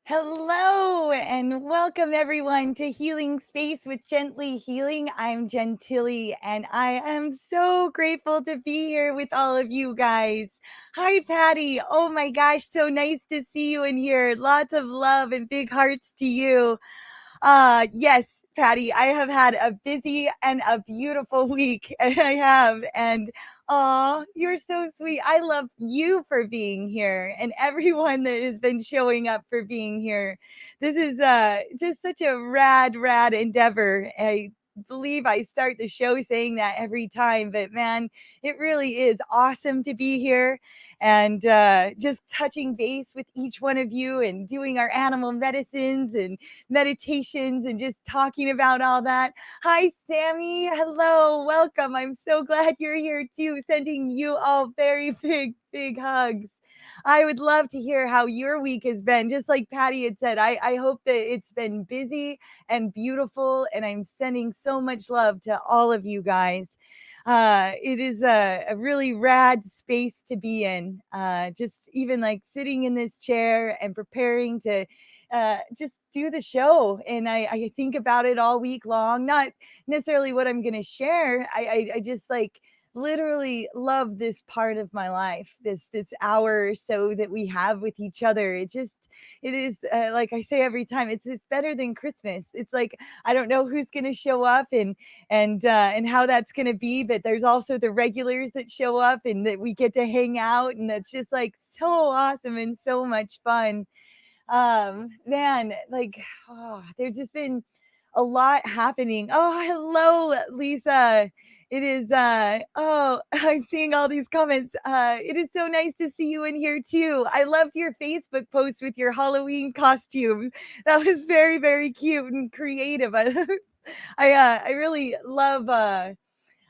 Hello and welcome everyone to Healing Space with Gently Healing. I'm Jen Tilley and I am so grateful to be here with all of you guys. Hi, Patty. Oh my gosh, so nice to see you in here. Lots of love and big hearts to you. Yes, Patty, I have had a busy and a beautiful week. And I have. And you're so sweet. I love you for being here and everyone that has been showing up for being here. This is just such a rad endeavor. I believe I start the show saying that every time, but man, it really is awesome to be here and just touching base with each one of you and doing our animal medicines and meditations and just talking about all that. Hi, Sammy. Hello. Welcome. I'm so glad you're here too. Sending you all very big hugs. I would love to hear how your week has been. Just like Patty had said, I hope that it's been busy and beautiful. And I'm sending so much love to all of you guys. It is a really rad space to be in. Just even like sitting in this chair and preparing to just do the show. And I think about it all week long, not necessarily what I'm going to share. I just like literally love this part of my life, this hour or so that we have with each other. It is like I say every time, it's better than Christmas. It's like I don't know who's going to show up and how that's going to be, but there's also the regulars that show up and that we get to hang out, and that's just like so awesome and so much fun. Man, like, there's just been a lot happening. Oh, hello, Lisa. It is I'm seeing all these comments. It is so nice to see you in here too. I loved your Facebook post with your Halloween costume. That was very cute and creative. I really love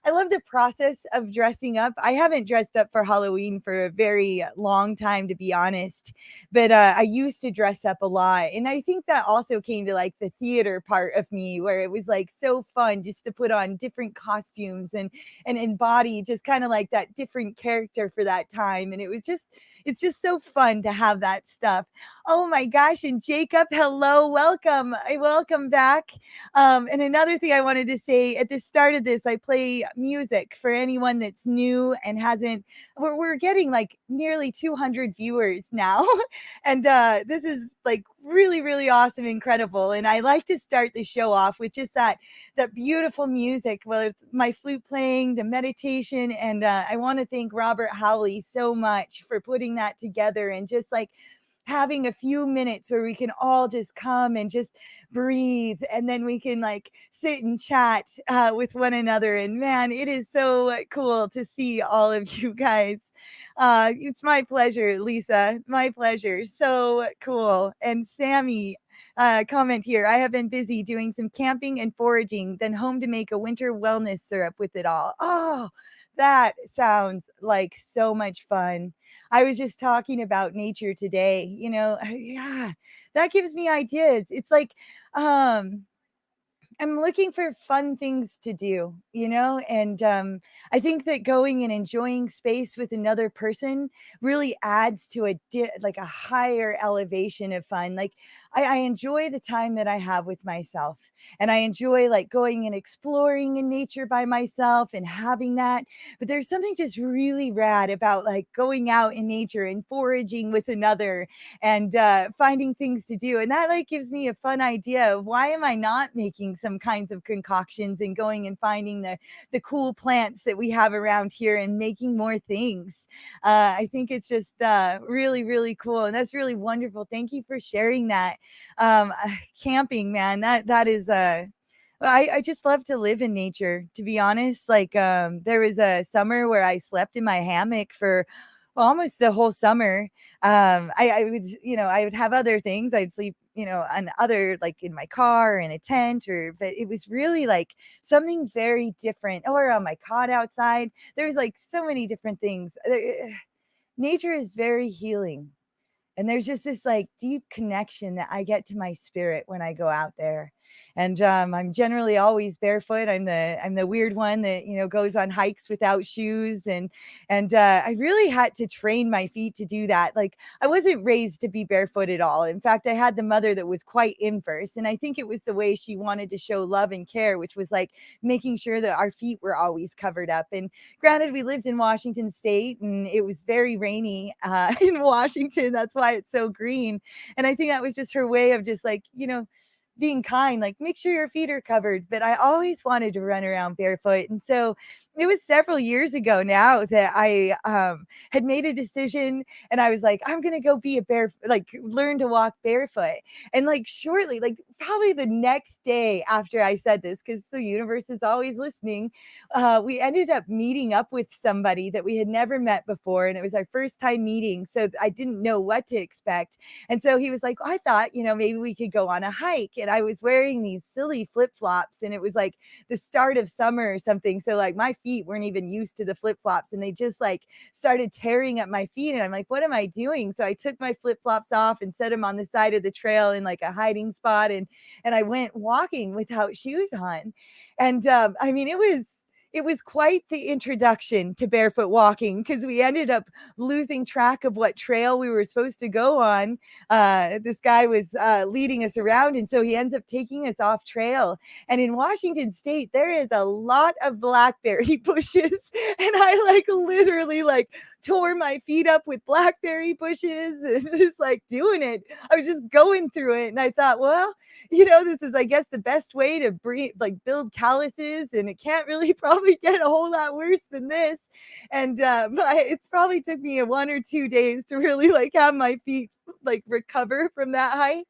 I love the process of dressing up. I haven't dressed up for Halloween for a very long time, to be honest, but I used to dress up a lot. And I think that also came to like the theater part of me where it was like so fun just to put on different costumes and embody just kind of like that different character for that time. And it's just so fun to have that stuff. Oh my gosh. And Jacob, hello, welcome. Welcome back. And another thing I wanted to say at the start of this, I play music for anyone that's new and hasn't. We're getting like nearly 200 viewers now, and this is like really awesome, incredible. And I like to start the show off with just that beautiful music, whether it's my flute playing, the meditation, and I want to thank Robert Howley so much for putting that together and just like having a few minutes where we can all just come and just breathe and then we can like sit and chat with one another. And man, it is so cool to see all of you guys. It's my pleasure, Lisa, my pleasure. So cool. And Sammy, comment here. I have been busy doing some camping and foraging, then home to make a winter wellness syrup with it all. Oh, that sounds like so much fun. I was just talking about nature today, yeah, that gives me ideas. It's like, um, I'm looking for fun things to do, and I think that going and enjoying space with another person really adds to like a higher elevation of fun. Like I enjoy the time that I have with myself, and I enjoy like going and exploring in nature by myself and having that. But there's something just really rad about like going out in nature and foraging with another and finding things to do. And that like gives me a fun idea of why am I not making some kinds of concoctions and going and finding the cool plants that we have around here and making more things. I think it's just really cool, and that's really wonderful. Thank you for sharing that. Camping, man, that is I just love to live in nature, to be honest. Like there was a summer where I slept in my hammock for almost the whole summer. I would, I would have other things. I'd sleep, on other, like in my car in a tent, but it was really like something very different, or on my cot outside. There's like so many different things. Nature is very healing. And there's just this like deep connection that I get to my spirit when I go out there. And I'm generally always barefoot. I'm the weird one that goes on hikes without shoes, and I really had to train my feet to do that. Like, I wasn't raised to be barefoot at all. In fact, I had the mother that was quite inverse, and I think it was the way she wanted to show love and care, which was like making sure that our feet were always covered up. And granted, we lived in Washington State, and it was very rainy in Washington. That's why it's so green. And I think that was just her way of just like, being kind, like make sure your feet are covered. But I always wanted to run around barefoot. And so it was several years ago now that I had made a decision, and I was like, I'm going to go be a like learn to walk barefoot. And like shortly, like probably the next day after I said this, because the universe is always listening, we ended up meeting up with somebody that we had never met before. And it was our first time meeting. So I didn't know what to expect. And so he was like, I thought, maybe we could go on a hike. And I was wearing these silly flip flops, and it was like the start of summer or something. So like my feet weren't even used to the flip flops, and they just like started tearing up my feet. And I'm like, what am I doing? So I took my flip flops off and set them on the side of the trail in like a hiding spot. And I went walking without shoes on. And I mean, it was quite the introduction to barefoot walking, because we ended up losing track of what trail we were supposed to go on. This guy was leading us around, and so he ends up taking us off trail. And in Washington State, there is a lot of blackberry bushes, and I like literally like tore my feet up with blackberry bushes and just like doing it. I was just going through it, and I thought, well, this is, I guess, the best way to build calluses, and it can't really probably get a whole lot worse than this. And it probably took me 1 or 2 days to really like have my feet like recover from that hike.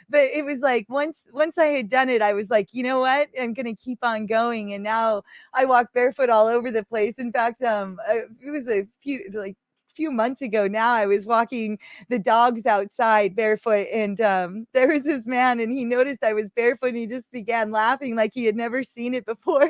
But it was like once I had done it, I was like, you know what? I'm gonna keep on going. And now I walk barefoot all over the place. In fact, it was few months ago now, I was walking the dogs outside barefoot, and there was this man, and he noticed I was barefoot, and he just began laughing like he had never seen it before.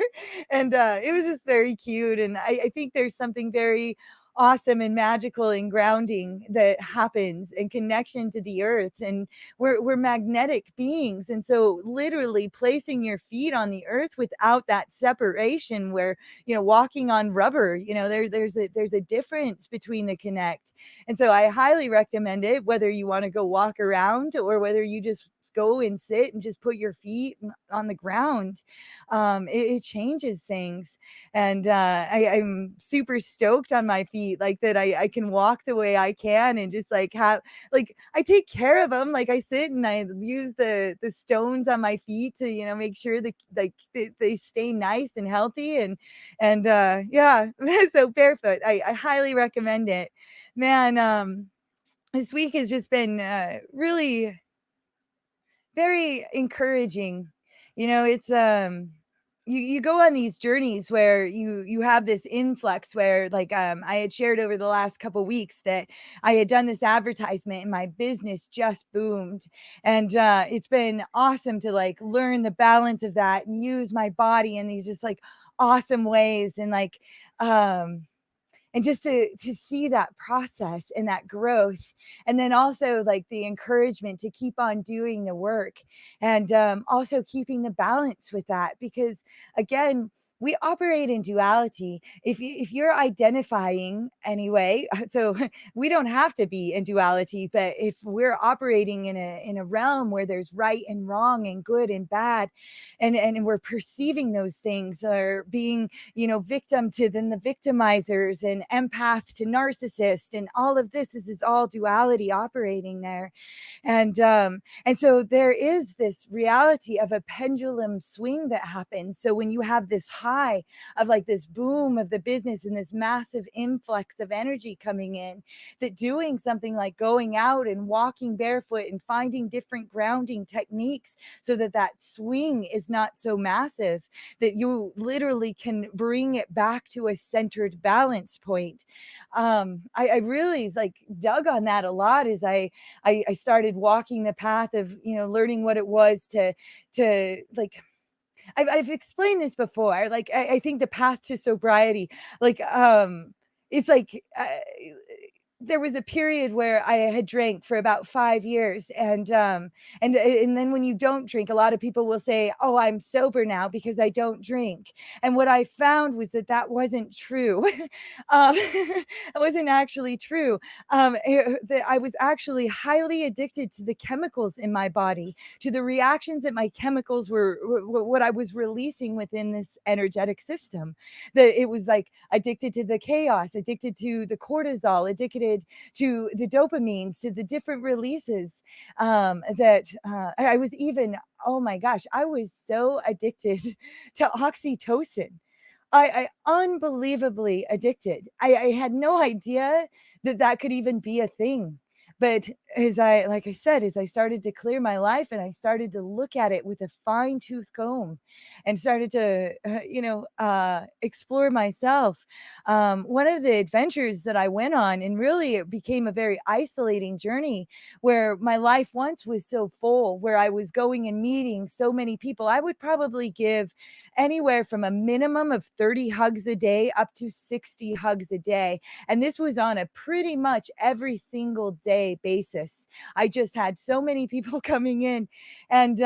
And it was just very cute. And I think there's something very awesome and magical and grounding that happens in connection to the earth. And we're magnetic beings, and so literally placing your feet on the earth without that separation, where walking on rubber, there's a difference between the connect. And so I highly recommend it, whether you want to go walk around or whether you just go and sit and just put your feet on the ground. It changes things. And I'm super stoked on my feet, like that I can walk the way I can, and just like have, like, I take care of them. Like, I sit and I use the stones on my feet to make sure that like they stay nice and healthy. And yeah. So barefoot, I highly recommend it, man. This week has just been really very encouraging. It's you go on these journeys where you have this influx, where like I had shared over the last couple weeks that I had done this advertisement and my business just boomed. And it's been awesome to like learn the balance of that and use my body in these just like awesome ways. And like and just to see that process and that growth, and then also like the encouragement to keep on doing the work, and also keeping the balance with that, because again, we operate in duality. If you're identifying anyway, so we don't have to be in duality, but if we're operating in a realm where there's right and wrong and good and bad, and we're perceiving those things, or being victim to then the victimizers, and empath to narcissist, and all of this is all duality operating there. And so there is this reality of a pendulum swing that happens. So when you have this high of like this boom of the business and this massive influx of energy coming in, that doing something like going out and walking barefoot and finding different grounding techniques, so that that swing is not so massive, that you literally can bring it back to a centered balance point. I really like dug on that a lot as I started walking the path of learning what it was to like, I've explained this before. Like, I think the path to sobriety, like it's like there was a period where I had drank for about 5 years, and then when you don't drink, a lot of people will say, "Oh, I'm sober now because I don't drink." And what I found was that that wasn't true. It wasn't actually true. That I was actually highly addicted to the chemicals in my body, to the reactions that my chemicals were what I was releasing within this energetic system. That it was like addicted to the chaos, addicted to the cortisol, addicted to the dopamines, to the different releases that I was even, oh my gosh, I was so addicted to oxytocin. Unbelievably addicted. I had no idea that that could even be a thing. But like I said, as I started to clear my life and I started to look at it with a fine tooth comb and started to, explore myself. One of the adventures that I went on, and really it became a very isolating journey where my life once was so full, where I was going and meeting so many people. I would probably give anywhere from a minimum of 30 hugs a day up to 60 hugs a day. And this was on a pretty much every single day basis. I just had so many people coming in. And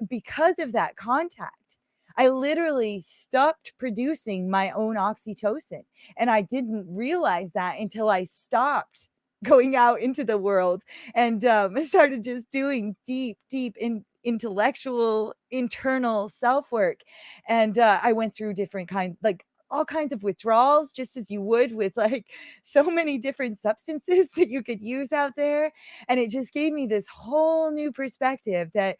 because of that contact, I literally stopped producing my own oxytocin. And I didn't realize that until I stopped going out into the world and started just doing deep intellectual internal self work. And I went through different kinds, like all kinds of withdrawals, just as you would with like so many different substances that you could use out there. And it just gave me this whole new perspective that,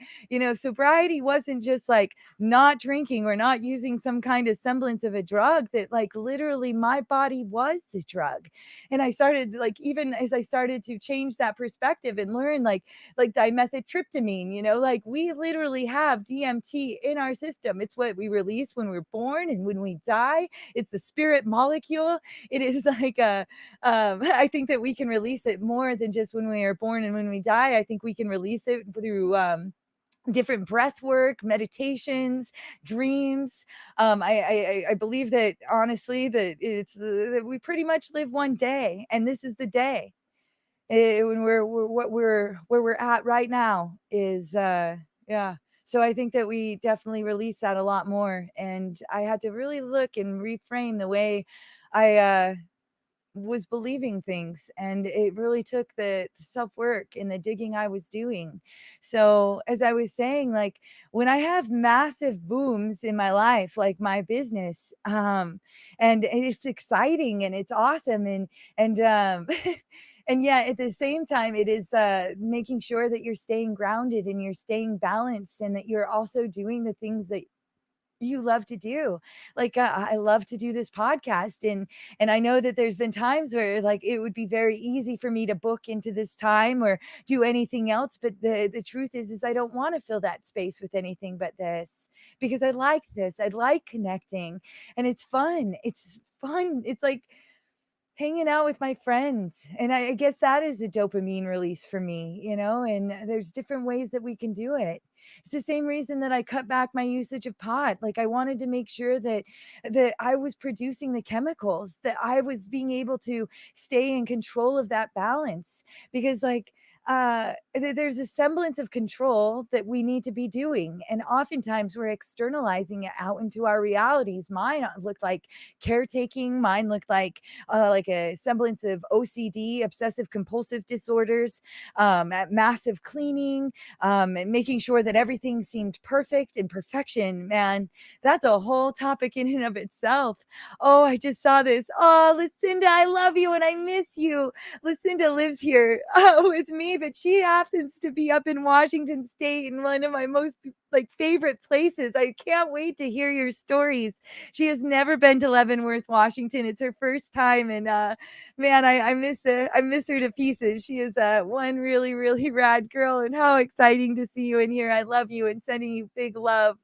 sobriety wasn't just like not drinking or not using some kind of semblance of a drug, that like literally my body was the drug. And I started, like, even as I started to change that perspective and learn like dimethyltryptamine, like we literally have DMT in our system. It's what we release when we're born and when we die. It's the spirit molecule. It is like I think that we can release it more than just when we are born and when we die. I think we can release it through different breath work, meditations, dreams. I believe that honestly that it's that we pretty much live one day, and this is the day. When we're what we're where we're at right now is yeah. So I think that we definitely release that a lot more, and I had to really look and reframe the way I was believing things, and it really took the self-work and the digging I was doing. So as I was saying, like when I have massive booms in my life, like my business, and it's exciting and it's awesome, and and yet at the same time it is making sure that you're staying grounded and you're staying balanced, and that you're also doing the things that you love to do. Like, I love to do this podcast, and I know that there's been times where, like, it would be very easy for me to book into this time or do anything else, but the truth is I don't wanna fill that space with anything but this, because I like this. I like connecting, and it's fun. It's fun. It's like hanging out with my friends, and I guess that is a dopamine release for me, and there's different ways that we can do it. It's the same reason that I cut back my usage of pot. Like I wanted to make sure that I was producing the chemicals, that I was being able to stay in control of that balance, because like there's a semblance of control that we need to be doing, and oftentimes we're externalizing it out into our realities. Mine looked like caretaking. Mine looked like a semblance of OCD, obsessive compulsive disorders, at massive cleaning, and making sure that everything seemed perfect. And perfection, man, that's a whole topic in and of itself. Oh, I just saw this. Oh, Lucinda, I love you and I miss you. Lucinda lives here with me, but she happens to be up in Washington State in one of my most like favorite places. I can't wait to hear your stories. She has never been to Leavenworth, Washington. It's her first time, and man, I miss her to pieces. She is one really rad girl, and how exciting to see you in here. I love you and sending you big love.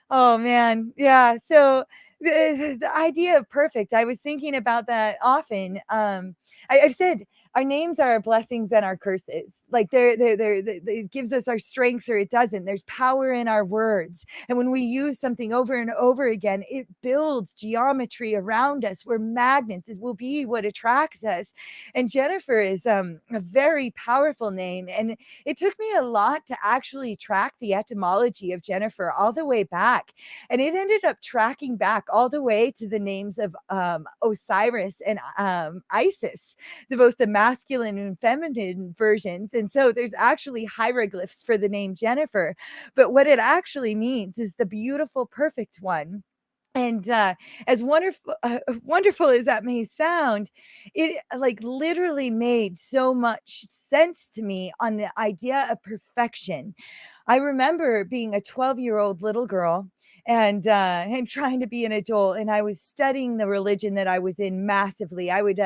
Oh man, yeah. So the idea of perfect, I was thinking about that often. I've said our names are our blessings and our curses. Like it gives us our strengths or it doesn't. There's power in our words. And when we use something over and over again, it builds geometry around us. We're magnets. It will be what attracts us. And Jennifer is a very powerful name. And it took me a lot to actually track the etymology of Jennifer all the way back. And it ended up tracking back all the way to the names of Osiris and Isis, both the masculine and feminine versions. And so there's actually hieroglyphs for the name Jennifer. But what it actually means is the beautiful, perfect one. And as wonderful as that may sound, it like literally made so much sense to me on the idea of perfection. I remember being a 12-year-old little girl and trying to be an adult, and I was studying the religion that I was in massively. I would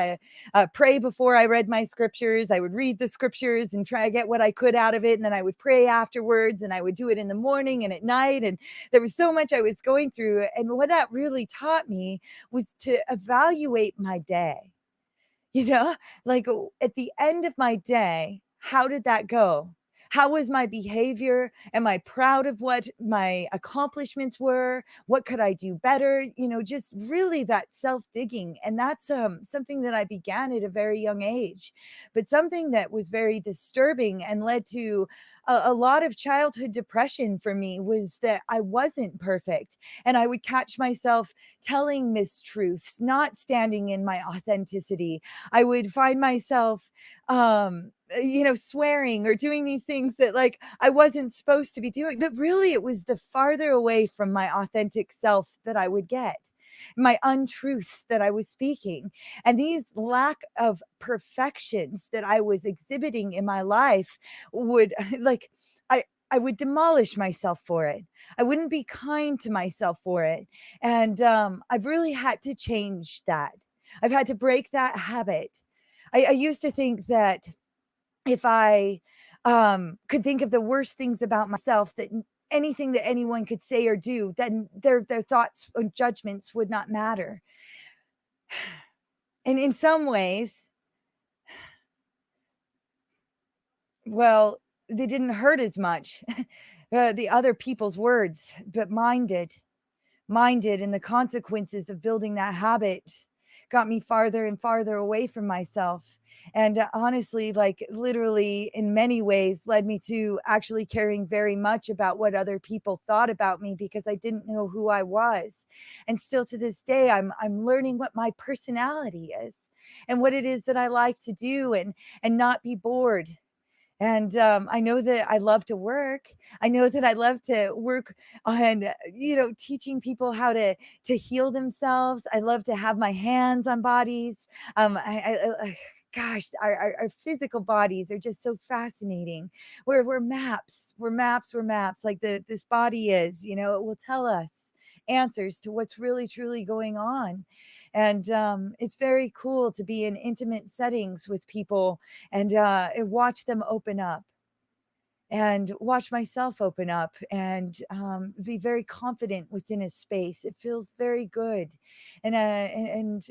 pray before I read my scriptures. I would read the scriptures and try to get what I could out of it, and then I would pray afterwards, and I would do it in the morning and at night. And there was so much I was going through, and what that really taught me was to evaluate my day. You know, like at the end of my day, how did that go? How was my behavior? Am I proud of what my accomplishments were? What could I do better? You know, just really that self digging. And that's something that I began at a very young age, but something that was very disturbing and led to a lot of childhood depression for me was that I wasn't perfect. And I would catch myself telling mistruths, not standing in my authenticity. I would find myself swearing or doing these things that like I wasn't supposed to be doing, but really it was the farther away from my authentic self that I would get, my untruths that I was speaking, and these lack of perfections that I was exhibiting in my life would like I would demolish myself for it. I wouldn't be kind to myself for it. And I've really had to change that. I've had to break that habit. I used to think that if I could think of the worst things about myself, that anything that anyone could say or do, then their thoughts and judgments would not matter. And in some ways, well, they didn't hurt as much, the other people's words, but mine did. Mine did, and the consequences of building that habit got me farther and farther away from myself. And honestly, like literally in many ways, led me to actually caring very much about what other people thought about me because I didn't know who I was. And still to this day, I'm learning what my personality is and what it is that I like to do and not be bored. And I know that I love to work. I know that I love to work on, teaching people how to heal themselves. I love to have my hands on bodies. Gosh, our physical bodies are just so fascinating. We're maps. We're maps. We're maps. Like this body is. It will tell us answers to what's really truly going on. And it's very cool to be in intimate settings with people and watch them open up and watch myself open up and be very confident within a space. It feels very good and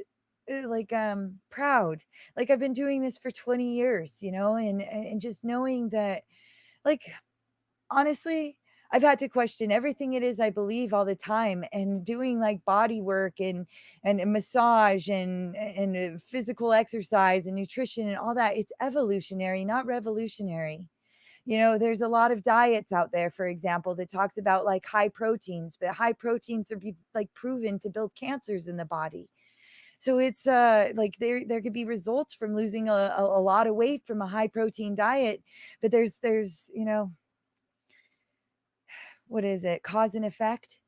like proud. Like I've been doing this for 20 years, and just knowing that, like, honestly, I've had to question everything it is I believe all the time, and doing like body work and a massage and physical exercise and nutrition and all that. It's evolutionary, not revolutionary. There's a lot of diets out there, for example, that talks about like high proteins, but high proteins are like proven to build cancers in the body. So it's like there could be results from losing a lot of weight from a high protein diet, but there's what is it, cause and effect,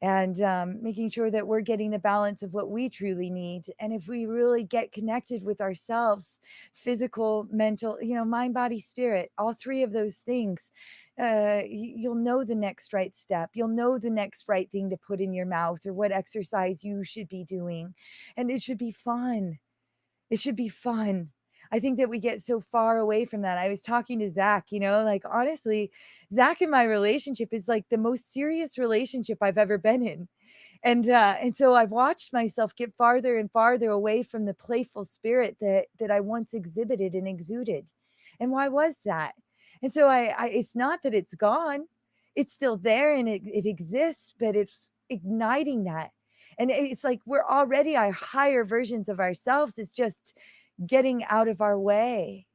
and making sure that we're getting the balance of what we truly need. And if we really get connected with ourselves, physical, mental, mind, body, spirit, all three of those things, you'll know the next right step. You'll know the next right thing to put in your mouth or what exercise you should be doing. And it should be fun. It should be fun. I think that we get so far away from that. I was talking to Zach, like honestly, Zach and my relationship is like the most serious relationship I've ever been in. And so I've watched myself get farther and farther away from the playful spirit that I once exhibited and exuded. And why was that? And so it's not that it's gone. It's still there and it exists, but it's igniting that. And it's like we're already our higher versions of ourselves. It's just getting out of our way.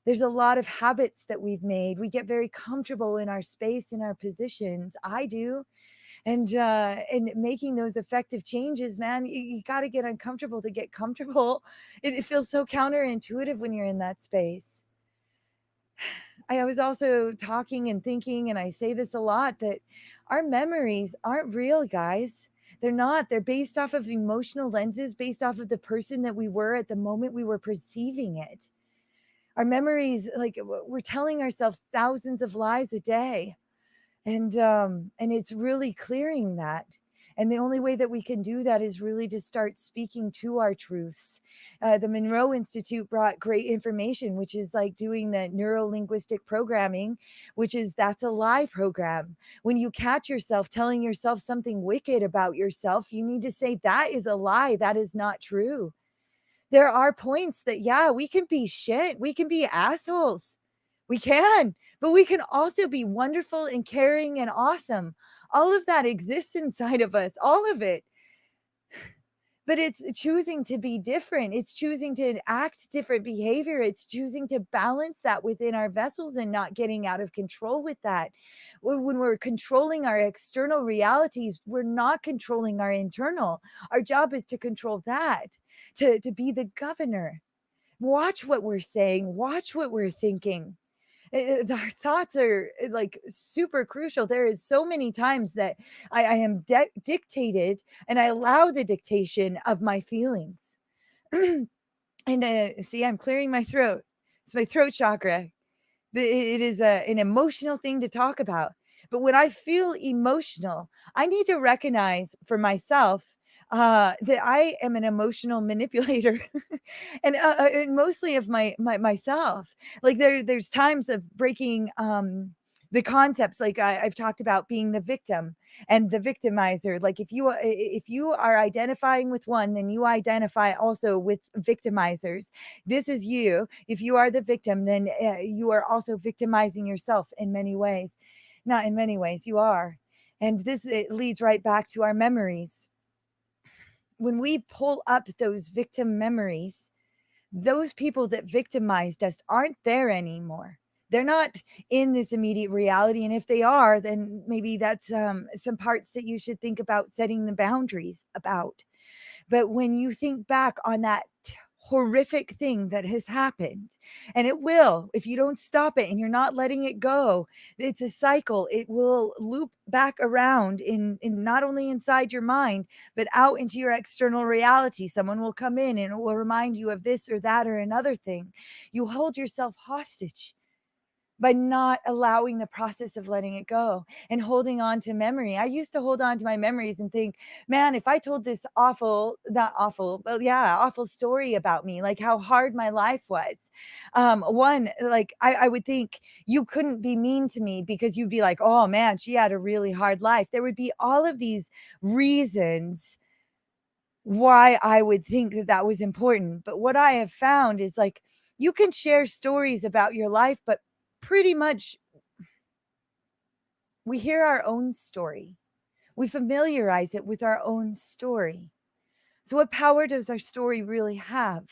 There's a lot of habits that we've made. We get very comfortable in our space, in our positions. I do. And making those effective changes, man, you got to get uncomfortable to get comfortable. It feels so counterintuitive when you're in that space. I was also talking and thinking, and I say this a lot, that our memories aren't real, guys. They're not. They're based off of emotional lenses, based off of the person that we were at the moment we were perceiving it. Our memories, like we're telling ourselves thousands of lies a day. And it's really clearing that. And the only way that we can do that is really to start speaking to our truths. The Monroe Institute brought great information, which is like doing the neuro linguistic programming, which is that's a lie program. When you catch yourself telling yourself something wicked about yourself, you need to say that is a lie. That is not true. There are points that, yeah, we can be shit. We can be assholes. We can, but we can also be wonderful and caring and awesome. All of that exists inside of us, all of it. But it's choosing to be different. It's choosing to act different behavior. It's choosing to balance that within our vessels and not getting out of control with that. When we're controlling our external realities, we're not controlling our internal. Our job is to control that, to be the governor. Watch what we're saying, watch what we're thinking. Our thoughts are like super crucial. There is so many times that I am dictated and I allow the dictation of my feelings. And see, I'm clearing my throat. It's my throat chakra. It is an emotional thing to talk about. But when I feel emotional, I need to recognize for myself that I am an emotional manipulator, and mostly of myself. Like there's times of breaking the concepts, like I've talked about being the victim and the victimizer. Like if you are identifying with one, then you identify also with victimizers. This is you. If you are the victim, then you are also victimizing yourself in many ways. Not in many ways, you are. And this it leads right back to our memories. When we pull up those victim memories, those people that victimized us aren't there anymore. They're not in this immediate reality. And if they are, then maybe that's some parts that you should think about setting the boundaries about. But when you think back on that horrific thing that has happened, and it will, if you don't stop it and you're not letting it go, it's a cycle. It will loop back around in not only inside your mind, but out into your external reality. Someone will come in and it will remind you of this or that or another thing. You hold yourself hostage by not allowing the process of letting it go and holding on to memory. I used to hold on to my memories and think, man, if I told this awful, not awful, but yeah, awful story about me, like how hard my life was. One, like I would think you couldn't be mean to me because you'd be like, oh man, she had a really hard life. There would be all of these reasons why I would think that that was important. But what I have found is like, you can share stories about your life, but pretty much we hear our own story. We familiarize it with our own story. So, what power does our story really have?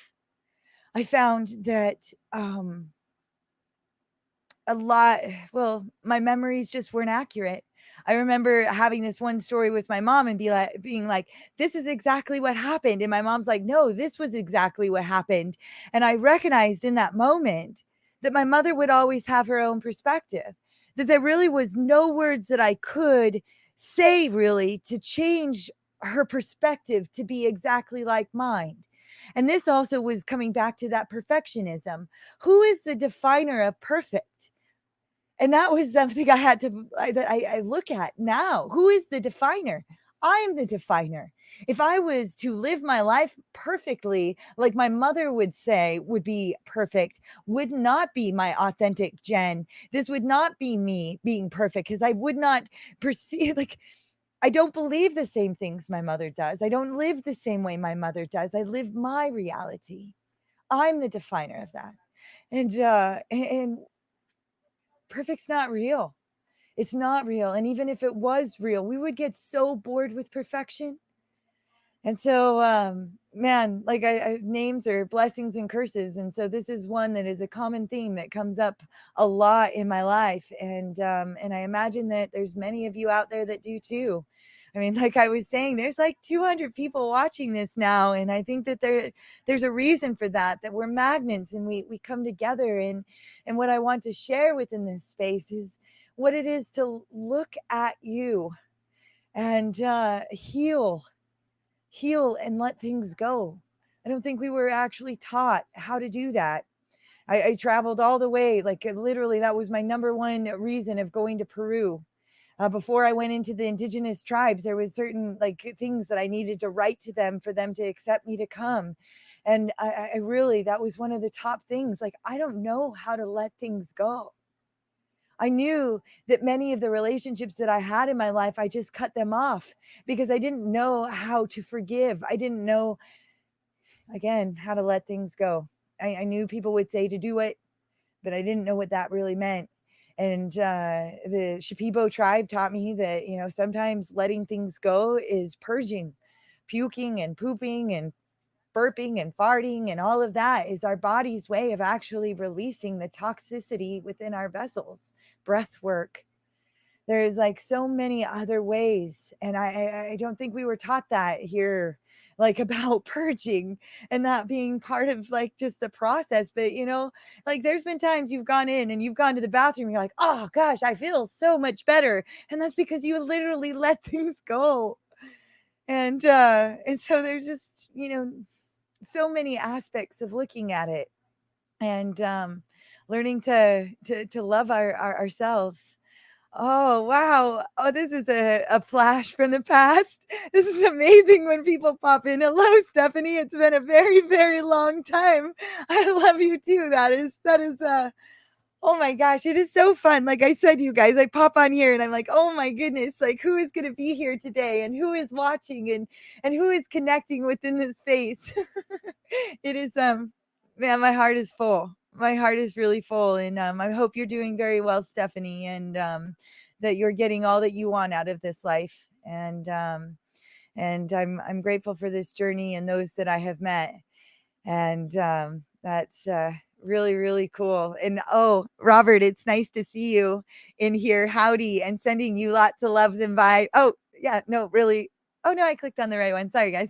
I found that a lot, well, my memories just weren't accurate. I remember having this one story with my mom and being like, this is exactly what happened. And my mom's like, no, this was exactly what happened. And I recognized in that moment that my mother would always have her own perspective, that there really was no words that I could say really to change her perspective to be exactly like mine. And this also was coming back to that perfectionism. Who is the definer of perfect? And that was something I had to that I look at now. Who is the definer? I am the definer. If I was to live my life perfectly, like my mother would say would be perfect, would not be my authentic Jen. This would not be me being perfect because I would not perceive like I don't believe the same things my mother does. I don't live the same way my mother does. I live my reality. I'm the definer of that. And perfect's not real. It's not real. And even if it was real, we would get so bored with perfection. And so, man, like names are blessings and curses, and so this is one that is a common theme that comes up a lot in my life, and I imagine that there's many of you out there that do too. I mean, like I was saying, there's like 200 people watching this now, and I think that there's a reason for that. That we're magnets, and we come together, and what I want to share within this space is what it is to look at you and heal and let things go. I don't think we were actually taught how to do that. I traveled all the way, like literally, that was my number one reason of going to Peru. Before I went into the indigenous tribes, there was certain like things that I needed to write to them for them to accept me to come. And I really, that was one of the top things. Like, I don't know how to let things go. I knew that many of the relationships that I had in my life, I just cut them off because I didn't know how to forgive. I didn't know, again, how to let things go. I knew people would say to do it, but I didn't know what that really meant. And the Shipibo tribe taught me that, sometimes letting things go is purging, puking and pooping and burping and farting, and all of that is our body's way of actually releasing the toxicity within our vessels. Breath work. There's like so many other ways, and I don't think we were taught that here, like about purging and that being part of like just the process. But like there's been times you've gone in and you've gone to the bathroom, you're like, oh gosh, I feel so much better, and that's because you literally let things go. And so there's just so many aspects of looking at it, and learning to love ourselves. Oh, wow. Oh, this is a flash from the past. This is amazing when people pop in. Hello, Stephanie. It's been a very, very long time. I love you too. That is oh my gosh, it is so fun. Like I said, you guys, I pop on here and I'm like, oh my goodness, like who is gonna be here today and who is watching and who is connecting within this space? It is man, my heart is full. My heart is really full. And I hope you're doing very well, Stephanie, and that you're getting all that you want out of this life. And I'm grateful for this journey and those that I have met. And that's really, really cool. And oh, Robert, it's nice to see you in here. Howdy, and sending you lots of loves and vibes. Oh yeah, no, really. Oh no, I clicked on the right one. Sorry, guys.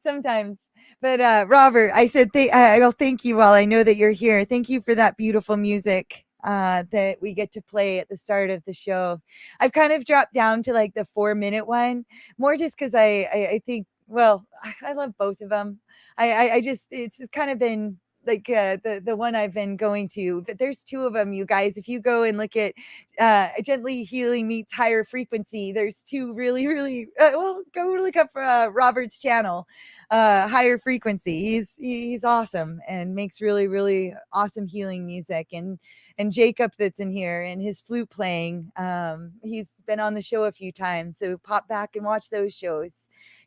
Sometimes. But Robert, I said I'll thank you while I know that you're here. Thank you for that beautiful music that we get to play at the start of the show. I've kind of dropped down to like the 4-minute one, more just because I think, well, I love both of them. I just, it's kind of been like the one I've been going to, but there's two of them, you guys. If you go and look at Gently Healing meets Higher Frequency, there's two really, really, well, go look up Robert's channel, Higher Frequency. He's awesome and makes really, really awesome healing music. And Jacob that's in here and his flute playing. He's been on the show a few times, so pop back and watch those shows.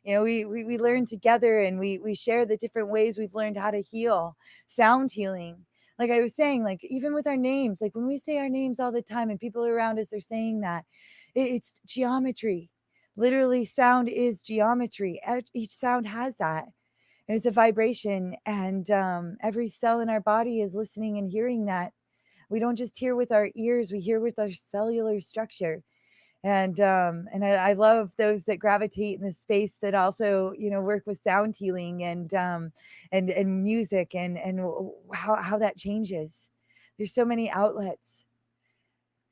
We learn together, and we share the different ways we've learned how to heal. Sound healing, like I was saying, like even with our names, like when we say our names all the time and people around us are saying that, it's geometry. Literally, sound is geometry. Each sound has that, and it's a vibration, and every cell in our body is listening and hearing that. We don't just hear with our ears, we hear with our cellular structure. And I love those that gravitate in the space that also work with sound healing and music, and how that changes. There's so many outlets.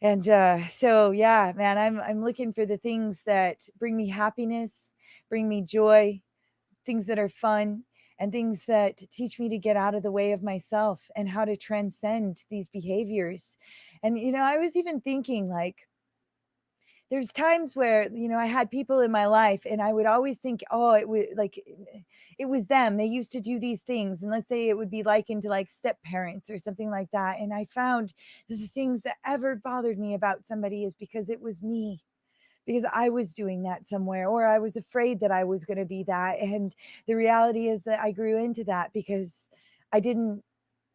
And so yeah, man, I'm looking for the things that bring me happiness, bring me joy, things that are fun, and things that teach me to get out of the way of myself and how to transcend these behaviors. And I was even thinking, like, there's times where I had people in my life and I would always think, oh, it was like it was them, they used to do these things, and let's say it would be likened to like step parents or something like that. And I found that the things that ever bothered me about somebody is because it was me, because I was doing that somewhere, or I was afraid that I was going to be that. And the reality is that I grew into that because I didn't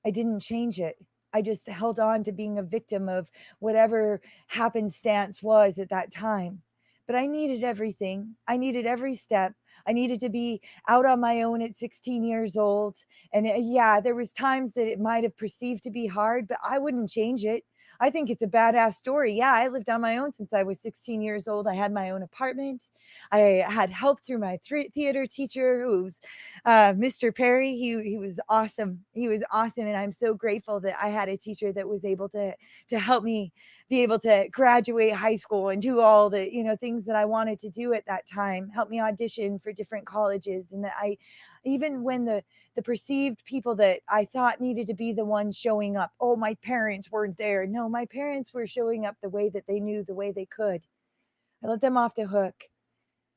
I didn't change it. I just held on to being a victim of whatever happenstance was at that time. But I needed everything. I needed every step. I needed to be out on my own at 16 years old. And yeah, there was times that it might have perceived to be hard, but I wouldn't change it. I think it's a badass story. Yeah, I lived on my own since I was 16 years old. I had my own apartment. I had help through my theater teacher, who's Mr. Perry. He was awesome. He was awesome, and I'm so grateful that I had a teacher that was able to help me be able to graduate high school and do all the things that I wanted to do at that time. Help me audition for different colleges, and that I even when the perceived people that I thought needed to be the ones showing up. Oh, my parents weren't there. No, my parents were showing up the way that they knew, the way they could. I let them off the hook.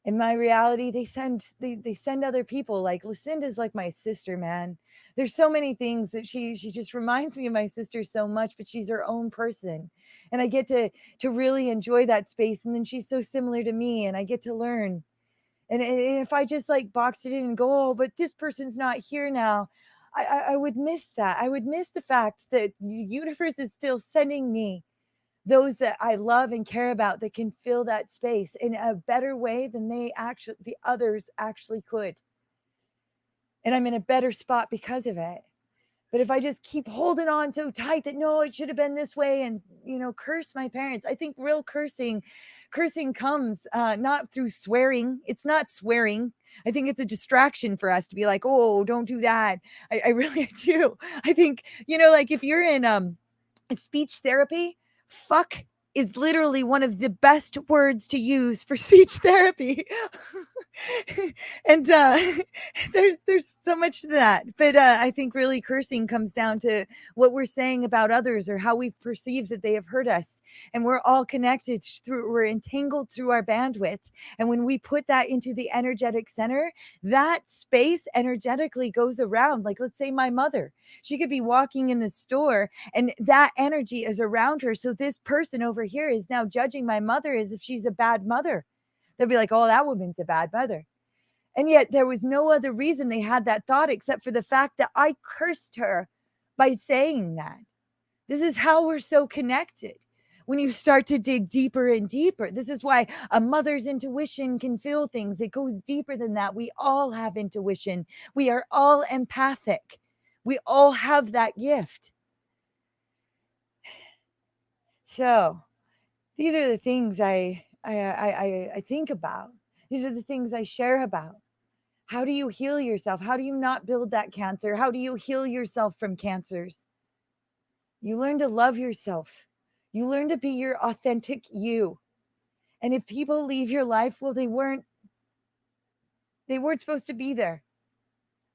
In my reality, they send other people. Like Lucinda's like my sister, man. There's so many things that she just reminds me of my sister so much, but she's her own person. And I get to really enjoy that space. And then she's so similar to me, and I get to learn. And if I just like box it in and go, oh, but this person's not here now, I would miss that. I would miss the fact that the universe is still sending me those that I love and care about that can fill that space in a better way than the others actually could. And I'm in a better spot because of it. But if I just keep holding on so tight that no, it should have been this way, and curse my parents, I think real cursing comes not through swearing. It's not swearing. I think it's a distraction for us to be like, oh, don't do that. I really do. I think like if you're in speech therapy, fuck is literally one of the best words to use for speech therapy. And there's so much to that, but I think really cursing comes down to what we're saying about others or how we perceive that they have hurt us, and we're all connected we're entangled through our bandwidth, and when we put that into the energetic center, that space energetically goes around. Like, let's say my mother, she could be walking in the store and that energy is around her, so this person over here is now judging my mother as if she's a bad mother. They'll be like, oh, that woman's a bad mother. And yet there was no other reason they had that thought except for the fact that I cursed her by saying that. This is how we're so connected. When you start to dig deeper and deeper, this is why a mother's intuition can feel things. It goes deeper than that. We all have intuition. We are all empathic. We all have that gift. So these are the things I think about. These are the things I share about. How do you heal yourself? How do you not build that cancer? How do you heal yourself from cancers? You learn to love yourself. You learn to be your authentic you. And if people leave your life, well, they weren't supposed to be there.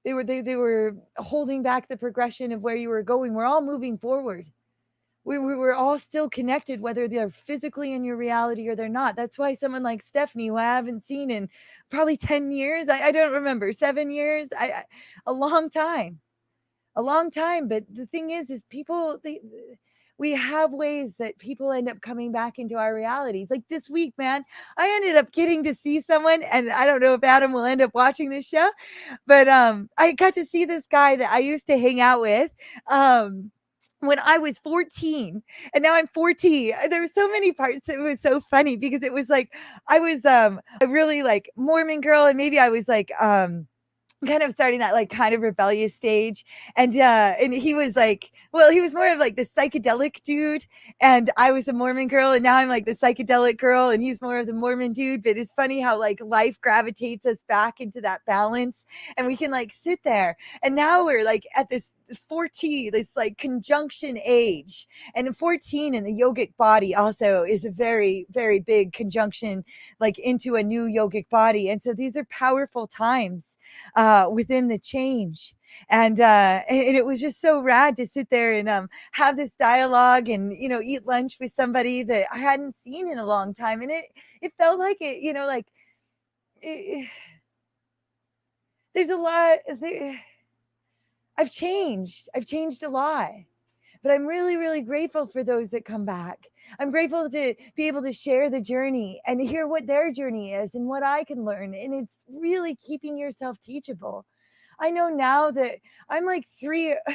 They were holding back the progression of where you were going. We're all moving forward. We're all still connected, whether they're physically in your reality or they're not. That's why someone like Stephanie, who I haven't seen in probably 10 years, I don't remember, 7 years, a long time. But the thing is people, we have ways that people end up coming back into our realities. Like this week, man, I ended up getting to see someone, and I don't know if Adam will end up watching this show, but I got to see this guy that I used to hang out with. When I was 14, and now I'm 40. There were so many parts that was so funny because it was like I was a really like Mormon girl, and maybe I was like kind of starting that like kind of rebellious stage, and he was like, well, he was more of like the psychedelic dude, and I was a Mormon girl, and now I'm like the psychedelic girl, and he's more of the Mormon dude. But it's funny how like life gravitates us back into that balance, and we can like sit there, and now we're like at this 14, this like conjunction age, and 14 in the yogic body also is a very, very big conjunction, like into a new yogic body. And so these are powerful times within the change. And it was just so rad to sit there and have this dialogue and eat lunch with somebody that I hadn't seen in a long time, and it felt like it, like it, there's a lot I've changed a lot, but I'm really, really grateful for those that come back. I'm grateful to be able to share the journey and hear what their journey is and what I can learn. And it's really keeping yourself teachable. I know now that I'm like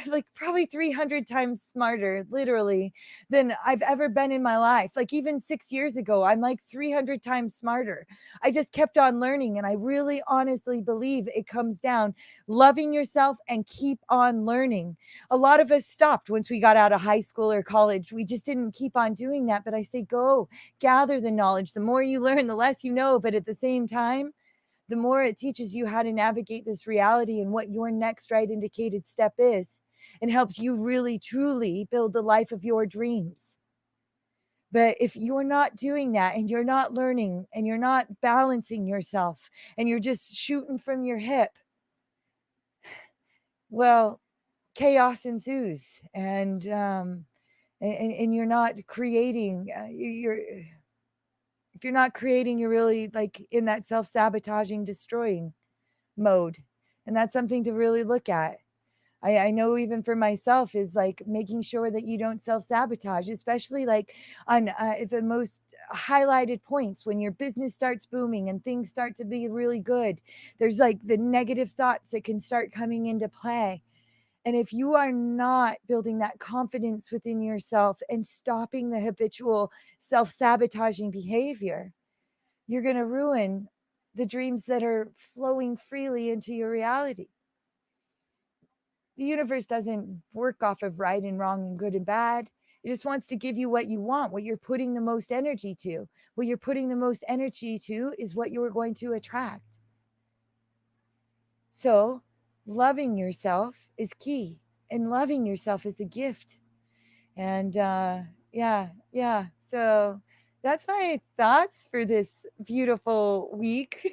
like probably 300 times smarter, literally, than I've ever been in my life. Like even 6 years ago, I'm like 300 times smarter. I just kept on learning. And I really honestly believe it comes down loving yourself and keep on learning. A lot of us stopped once we got out of high school or college. We just didn't keep on doing that. But I say, go gather the knowledge. The more you learn, the less you know. But at the same time, the more it teaches you how to navigate this reality and what your next right indicated step is, and helps you really truly build the life of your dreams. But if you're not doing that and you're not learning and you're not balancing yourself and you're just shooting from your hip, well, chaos ensues. And you're not creating, you're if you're not creating, you're really like in that self-sabotaging, destroying mode. And that's something to really look at. I know even for myself is like making sure that you don't self-sabotage, especially like on the most highlighted points when your business starts booming and things start to be really good. There's like the negative thoughts that can start coming into play. And if you are not building that confidence within yourself and stopping the habitual self-sabotaging behavior, you're going to ruin the dreams that are flowing freely into your reality. The universe doesn't work off of right and wrong and good and bad. It just wants to give you what you want, what you're putting the most energy to. What you're putting the most energy to is what you're going to attract. So, loving yourself is key, and loving yourself is a gift. And yeah. So, that's my thoughts for this beautiful week.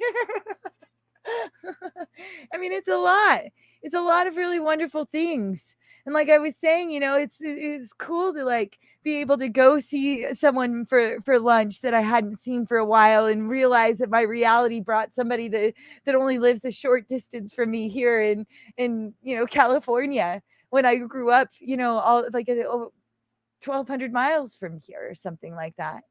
I mean, it's a lot. It's a lot of really wonderful things. And like I was saying, it's cool to like be able to go see someone for lunch that I hadn't seen for a while and realize that my reality brought somebody that only lives a short distance from me here in California, when I grew up, all like 1,200 miles from here or something like that.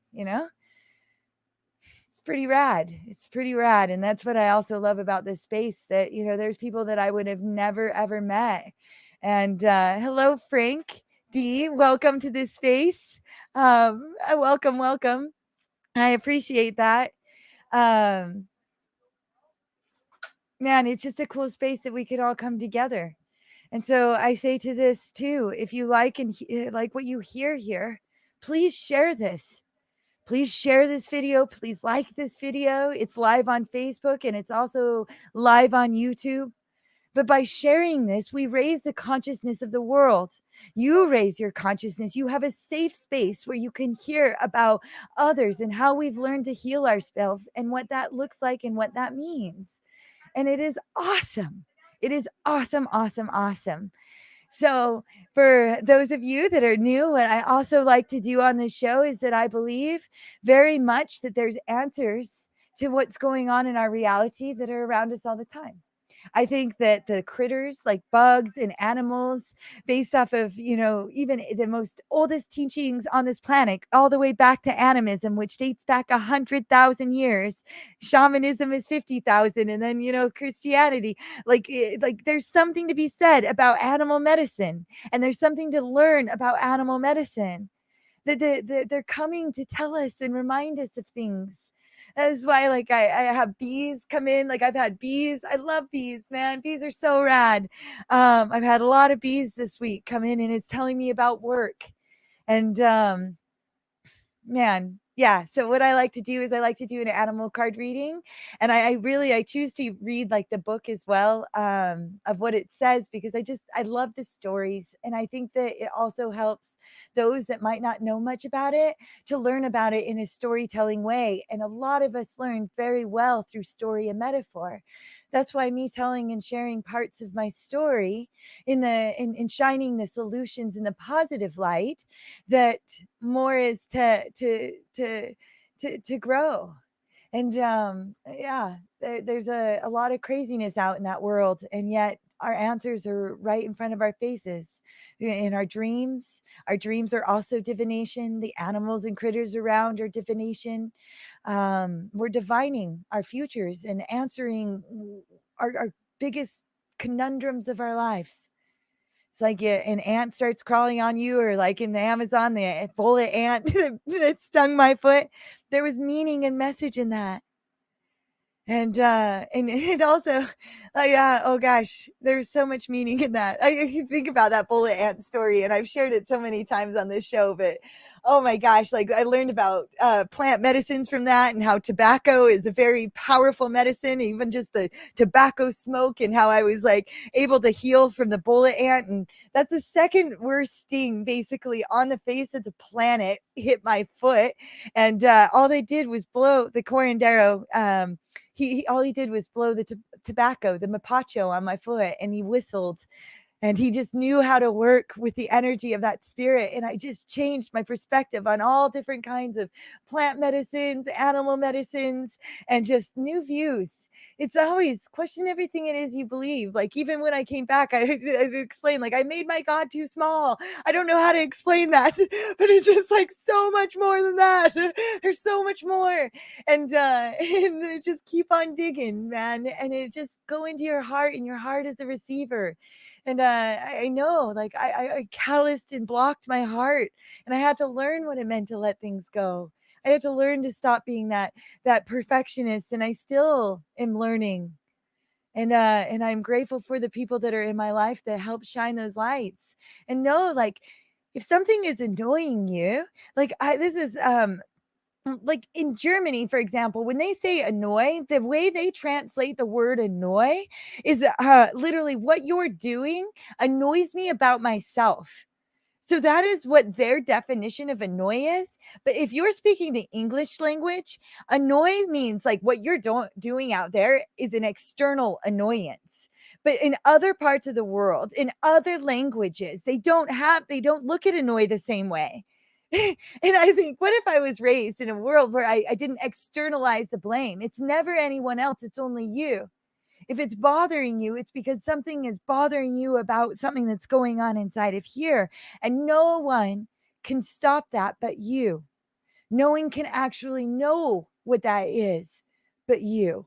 It's pretty rad. It's pretty rad. And that's what I also love about this space, that, there's people that I would have never, ever met. And hello, Frank D. Welcome to this space. Welcome, welcome. I appreciate that. Um, Man, it's just a cool space that we could all come together. And so I say to this too, if you like like what you hear here, please share this. Please share this video. Please like this video. It's live on Facebook and it's also live on YouTube. But by sharing this, we raise the consciousness of the world. You raise your consciousness. You have a safe space where you can hear about others and how we've learned to heal ourselves and what that looks like and what that means. And it is awesome. It is awesome, awesome, awesome. So, for those of you that are new, what I also like to do on this show is that I believe very much that there's answers to what's going on in our reality that are around us all the time. I think that the critters like bugs and animals, based off of, even the most oldest teachings on this planet, all the way back to animism, which dates back 100,000 years. Shamanism is 50,000. And then, Christianity, like there's something to be said about animal medicine, and there's something to learn about animal medicine that they're coming to tell us and remind us of things. That's why, like, I have bees come in. Like, I've had bees. I love bees, man. Bees are so rad. I've had a lot of bees this week come in, and it's telling me about work. And man, yeah. So what I like to do is I like to do an animal card reading, and I choose to read like the book as well, of what it says, because I love the stories, and I think that it also helps those that might not know much about it to learn about it in a storytelling way. And a lot of us learn very well through story and metaphor. That's why me telling and sharing parts of my story in shining the solutions in the positive light, that more is to grow. And yeah, there's a lot of craziness out in that world, and yet our answers are right in front of our faces in our dreams. Our dreams are also divination. The animals and critters around are divination. We're divining our futures and answering our biggest conundrums of our lives. It's like an ant starts crawling on you, or like in the Amazon, the bullet ant that stung my foot. There was meaning and message in that. And it also, oh gosh, there's so much meaning in that. I think about that bullet ant story, and I've shared it so many times on this show, but oh my gosh, like I learned about plant medicines from that, and how tobacco is a very powerful medicine, even just the tobacco smoke, and how I was like able to heal from the bullet ant. And that's the second worst sting basically on the face of the planet hit my foot. And all they did was blow the corandero. He all he did was blow the tobacco, the mapacho on my foot, and he whistled, and he just knew how to work with the energy of that spirit. And I just changed my perspective on all different kinds of plant medicines, animal medicines, and just new views. It's always question everything it is you believe. Like, even when I came back, I explained, like, I made my God too small. I don't know how to explain that, but it's just like so much more than that. There's so much more. And just keep on digging, man. And it just go into your heart, and your heart is a receiver. And I know, like, I calloused and blocked my heart, and I had to learn what it meant to let things go. I had to learn to stop being that perfectionist, and I still am learning. And I'm grateful for the people that are in my life that help shine those lights. And know, like, if something is annoying you, like, this is like in Germany, for example, when they say annoy, the way they translate the word annoy is literally, what you're doing annoys me about myself. So that is what their definition of annoy is. But if you're speaking the English language, annoy means like what you're doing out there is an external annoyance. But in other parts of the world, in other languages, they don't look at annoy the same way. And I think, what if I was raised in a world where I didn't externalize the blame? It's never anyone else, it's only you. If it's bothering you, it's because something is bothering you about something that's going on inside of here. And no one can stop that but you. No one can actually know what that is but you.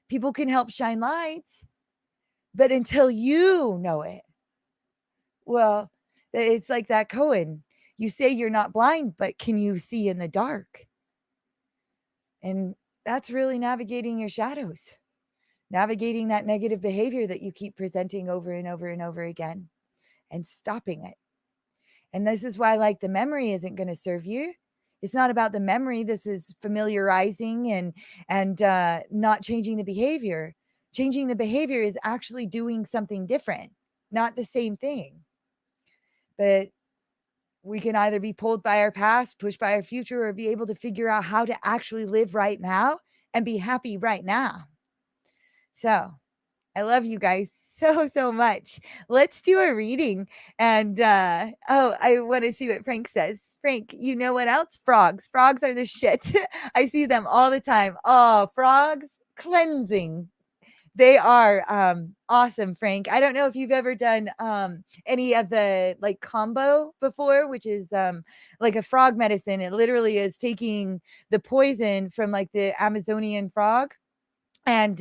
People can help shine lights, but until you know it, well, it's like that koan. You say you're not blind, but can you see in the dark? And that's really navigating your shadows, navigating that negative behavior that you keep presenting over and over and over again, and stopping it. And this is why, like, the memory isn't going to serve you. It's not about the memory. This is familiarizing and not changing the behavior. Changing the behavior is actually doing something different, not the same thing. But we can either be pulled by our past, pushed by our future, or be able to figure out how to actually live right now and be happy right now. So I love you guys so, so much. Let's do a reading. And I want to see what Frank says. Frank, you know what else? Frogs. Frogs are the shit. I see them all the time. Oh, frogs cleansing. They are awesome, Frank. I don't know if you've ever done any of the like combo before, which is like a frog medicine. It literally is taking the poison from like the Amazonian frog, and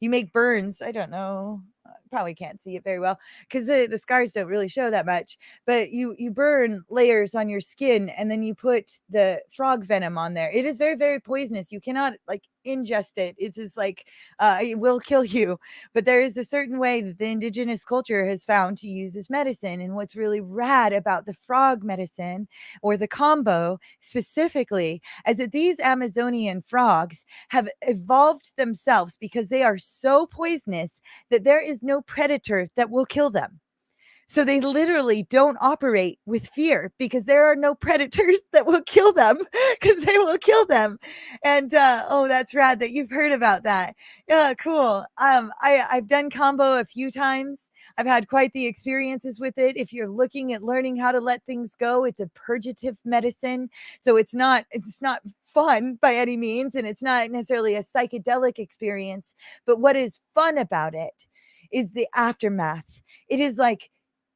you make burns. I don't know, probably can't see it very well because the scars don't really show that much, but you burn layers on your skin, and then you put the frog venom on there. It is very, very poisonous. You cannot like ingest it. It's just like it will kill you. But there is a certain way that the indigenous culture has found to use this medicine. And what's really rad about the frog medicine, or the combo specifically, is that these Amazonian frogs have evolved themselves because they are so poisonous that there is no predator that will kill them. So they literally don't operate with fear because there are no predators that will kill them, because they will kill them. And oh, that's rad that you've heard about that. Yeah, cool. I've done combo a few times. I've had quite the experiences with it. If you're looking at learning how to let things go, it's a purgative medicine. So it's not fun by any means, and it's not necessarily a psychedelic experience. But what is fun about it is the aftermath. It is like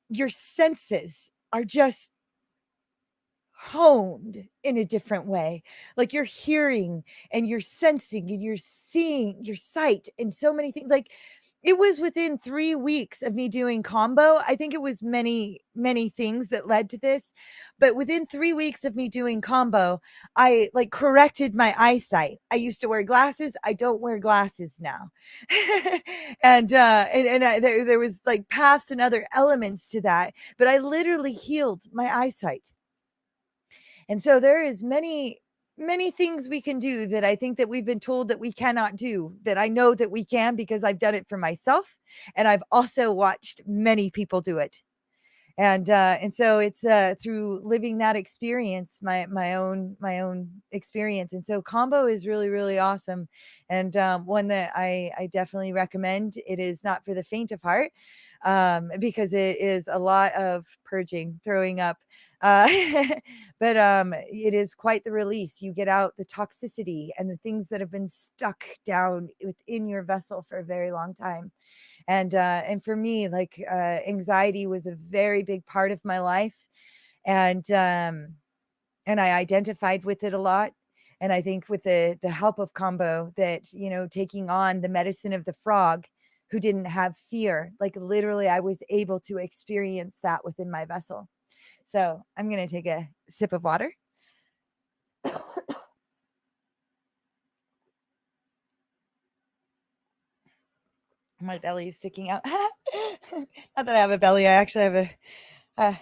your senses are just honed in a different way. Like you're hearing and you're sensing and you're seeing, your sight, and so many things. Like It was within 3 weeks of me doing combo. I think it was many, many things that led to this, but within 3 weeks of me doing combo, I, like, corrected my eyesight. I used to wear glasses, I don't wear glasses now. There was, like, paths and other elements to that, but I literally healed my eyesight. And so there is many things we can do that I think that we've been told that we cannot do, that I know that we can because I've done it for myself, and I've also watched many people do it. And so it's through living that experience, my own experience. And so combo is really, really awesome, and one that I definitely recommend. It is not for the faint of heart, because it is a lot of purging, throwing up, uh, but it is quite the release. You get out the toxicity and the things that have been stuck down within your vessel for a very long time. And for me, like, anxiety was a very big part of my life, and I identified with it a lot. And I think with the help of combo, that, taking on the medicine of the frog who didn't have fear, like, literally I was able to experience that within my vessel. So I'm gonna take a sip of water. My belly is sticking out. Not that I have a belly, I actually have a, uh,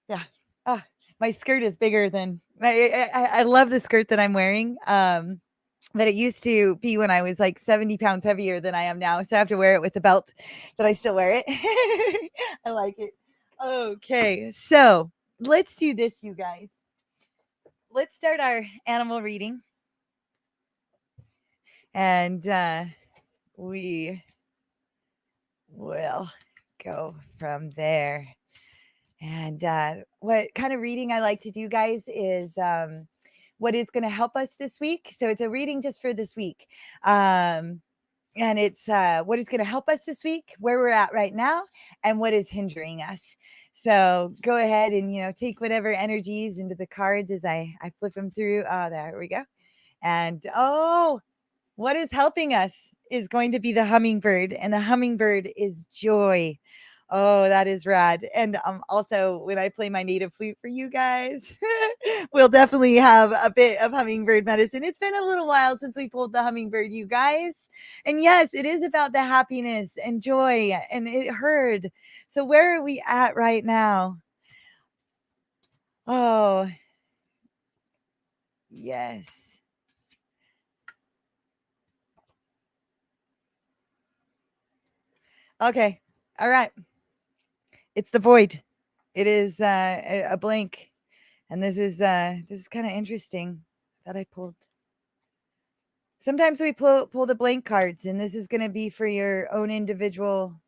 yeah. Ah, my skirt is bigger than I love the skirt that I'm wearing. But it used to be when I was like 70 pounds heavier than I am now. So I have to wear it with the belt, but I still wear it. I like it. Okay. So let's do this, you guys. Let's start our animal reading. And we will go from there. And what kind of reading I like to do, guys, is what is going to help us this week. So it's a reading just for this week. And it's what is going to help us this week, where we're at right now, and what is hindering us. So go ahead and, take whatever energies into the cards as I flip them through. Oh, there we go. And what is helping us is going to be the hummingbird, and the hummingbird is joy. Oh, that is rad. And also, when I play my native flute for you guys, we'll definitely have a bit of hummingbird medicine. It's been a little while since we pulled the hummingbird, you guys. And yes, it is about the happiness and joy, and it heard. So where are we at right now? Oh, yes. Okay. All right. It's the void. It is a blank. And this is kind of interesting that I pulled. Sometimes we pull the blank cards, and this is going to be for your own individual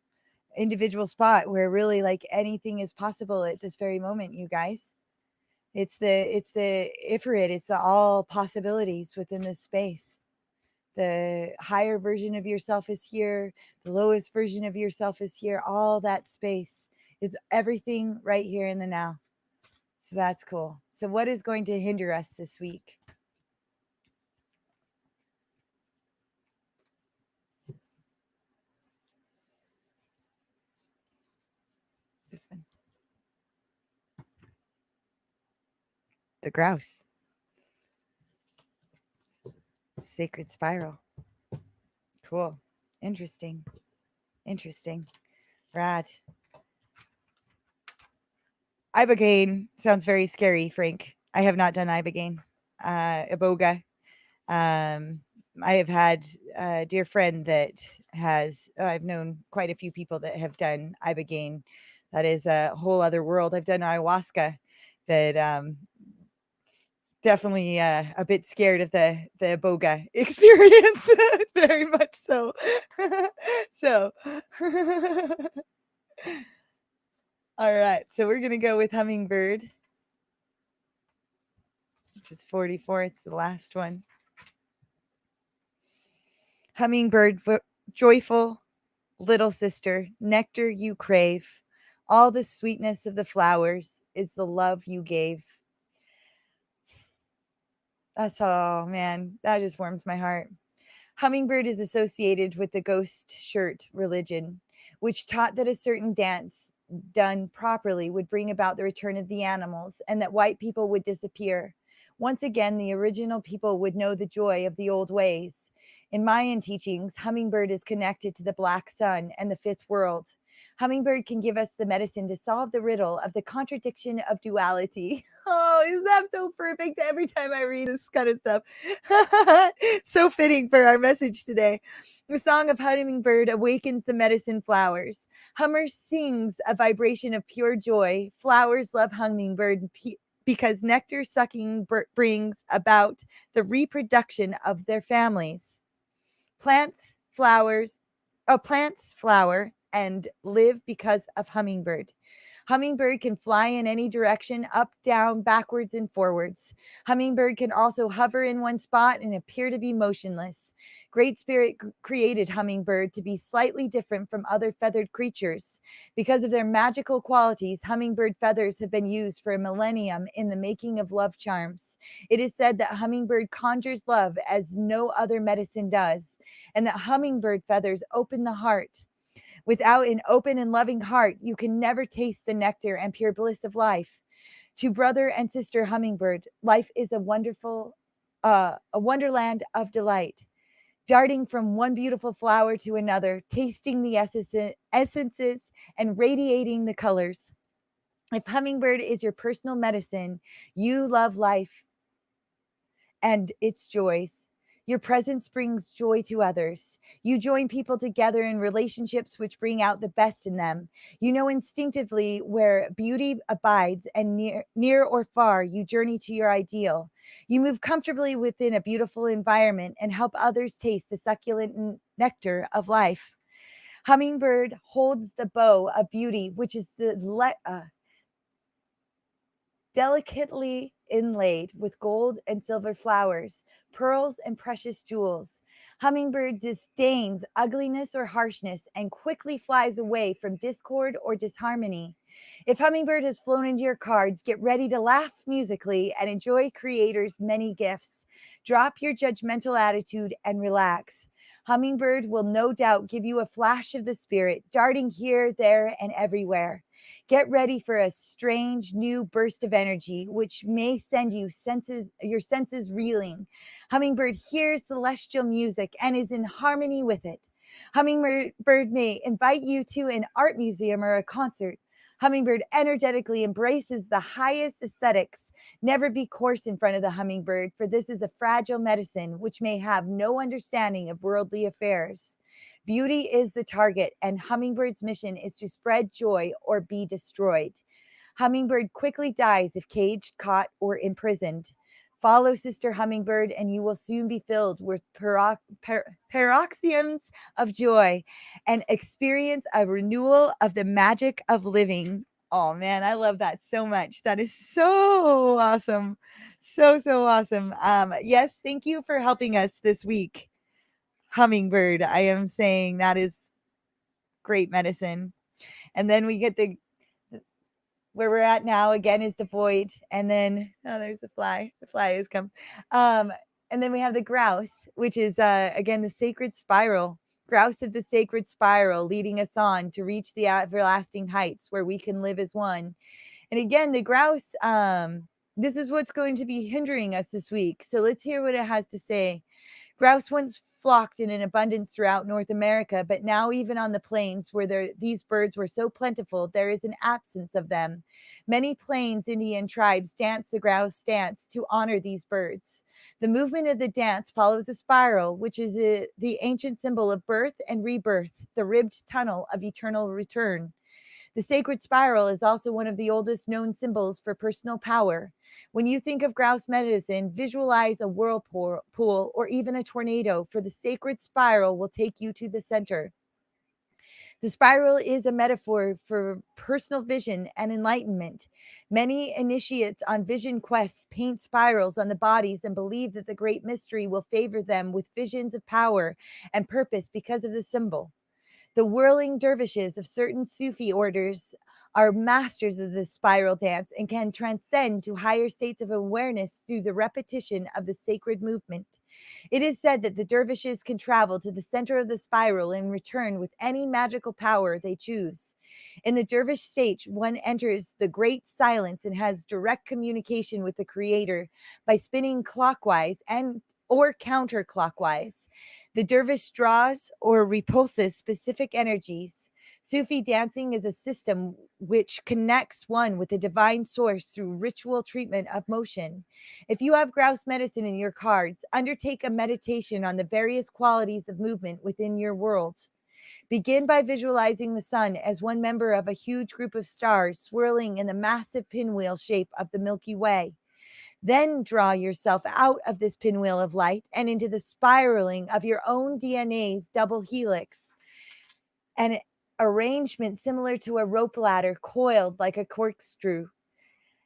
spot where really, like, anything is possible at this very moment, you guys. It's the Ifrit. It's the all possibilities within this space. The higher version of yourself is here. The lowest version of yourself is here. All that space. It's everything right here in the now. So that's cool. So what is going to hinder us this week? This one. The grouse. Sacred spiral. Cool. Interesting. Interesting. Rad. Ibogaine sounds very scary, Frank. I have not done Ibogaine. Iboga. I have had a dear friend that has, I've known quite a few people that have done Ibogaine. That is a whole other world. I've done ayahuasca, but definitely a bit scared of the boga experience. Very much so. So all right, so we're gonna go with hummingbird, which is 44. It's the last one. Hummingbird, joyful little sister, nectar you crave, all the sweetness of the flowers is the love you gave. That's, oh man, that just warms my heart. Hummingbird is associated with the ghost shirt religion, which taught that a certain dance done properly would bring about the return of the animals and that white people would disappear. Once again, the original people would know the joy of the old ways. In Mayan teachings, Hummingbird is connected to the black sun and the fifth world. Hummingbird can give us the medicine to solve the riddle of the contradiction of duality. Oh, is that so perfect? Every time I read this kind of stuff. So fitting for our message today. The song of Hummingbird awakens the medicine flowers. Hummer sings a vibration of pure joy. Flowers love Hummingbird because nectar sucking brings about the reproduction of their families. Plants, flowers, plants flower and live because of Hummingbird. Hummingbird can fly in any direction, up, down, backwards, and forwards. Hummingbird can also hover in one spot and appear to be motionless. Great Spirit created Hummingbird to be slightly different from other feathered creatures. Because of their magical qualities, hummingbird feathers have been used for a millennium in the making of love charms. It is said that hummingbird conjures love as no other medicine does, and that hummingbird feathers open the heart. Without an open and loving heart, you can never taste the nectar and pure bliss of life. To brother and sister hummingbird, life is a wonderland of delight. Darting from one beautiful flower to another, tasting the essences and radiating the colors. If hummingbird is your personal medicine, you love life and its joys. Your presence brings joy to others. You join people together in relationships which bring out the best in them. You know instinctively where beauty abides, and near or far, you journey to your ideal. You move comfortably within a beautiful environment and help others taste the succulent nectar of life. Hummingbird holds the bow of beauty, which is delicately inlaid with gold and silver flowers, pearls, and precious jewels. Hummingbird disdains ugliness or harshness and quickly flies away from discord or disharmony. If Hummingbird has flown into your cards, get ready to laugh musically and enjoy Creator's many gifts. Drop your judgmental attitude and relax. Hummingbird will no doubt give you a flash of the spirit, darting here, there, and everywhere. Get ready for a strange new burst of energy, which may send your senses reeling. Hummingbird hears celestial music and is in harmony with it. Hummingbird may invite you to an art museum or a concert. Hummingbird energetically embraces the highest aesthetics. Never be coarse in front of the hummingbird, for this is a fragile medicine which may have no understanding of worldly affairs. Beauty is the target, and Hummingbird's mission is to spread joy or be destroyed. Hummingbird quickly dies if caged, caught, or imprisoned. Follow Sister Hummingbird, and you will soon be filled with paroxysms of joy and experience a renewal of the magic of living. Oh man, I love that so much. That is so awesome. So awesome. Yes, thank you for helping us this week. Hummingbird, I am saying that is great medicine. And then we get the where we're at now again is the void, and then oh, there's the fly. The fly has come. Um, and then we have the grouse, which is again the sacred spiral. Grouse of the sacred spiral, leading us on to reach the everlasting heights where we can live as one. And again, the grouse, this is what's going to be hindering us this week. So let's hear what it has to say. Grouse once flocked in an abundance throughout North America, but now, even on the plains where these birds were so plentiful, there is an absence of them. Many Plains Indian tribes dance the grouse dance to honor these birds. The movement of the dance follows a spiral, which is the ancient symbol of birth and rebirth, the ribbed tunnel of eternal return. The sacred spiral is also one of the oldest known symbols for personal power. When you think of grouse medicine, visualize a whirlpool or even a tornado, for the sacred spiral will take you to the center. The spiral is a metaphor for personal vision and enlightenment. Many initiates on vision quests paint spirals on the bodies and believe that the great mystery will favor them with visions of power and purpose because of the symbol. The whirling dervishes of certain Sufi orders are masters of this spiral dance and can transcend to higher states of awareness through the repetition of the sacred movement. It is said that the dervishes can travel to the center of the spiral and return with any magical power they choose. In the dervish state, one enters the great silence and has direct communication with the creator by spinning clockwise and or counterclockwise. The dervish draws or repulses specific energies. Sufi dancing is a system which connects one with the divine source through ritual treatment of motion. If you have grouse medicine in your cards, undertake a meditation on the various qualities of movement within your world. Begin by visualizing the sun as one member of a huge group of stars swirling in the massive pinwheel shape of the Milky Way. Then draw yourself out of this pinwheel of light and into the spiraling of your own DNA's double helix, an arrangement similar to a rope ladder coiled like a corkscrew.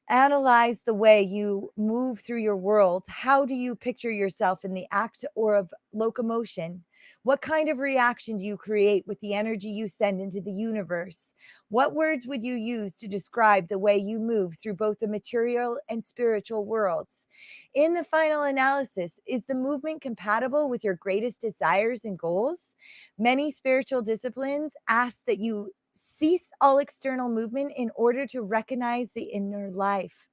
Analyze the way you move through your world. How do you picture yourself in the act or of locomotion? What kind of reaction do you create with the energy you send into the universe? What words would you use to describe the way you move through both the material and spiritual worlds? In the final analysis, is the movement compatible with your greatest desires and goals? Many spiritual disciplines ask that you cease all external movement in order to recognize the inner life.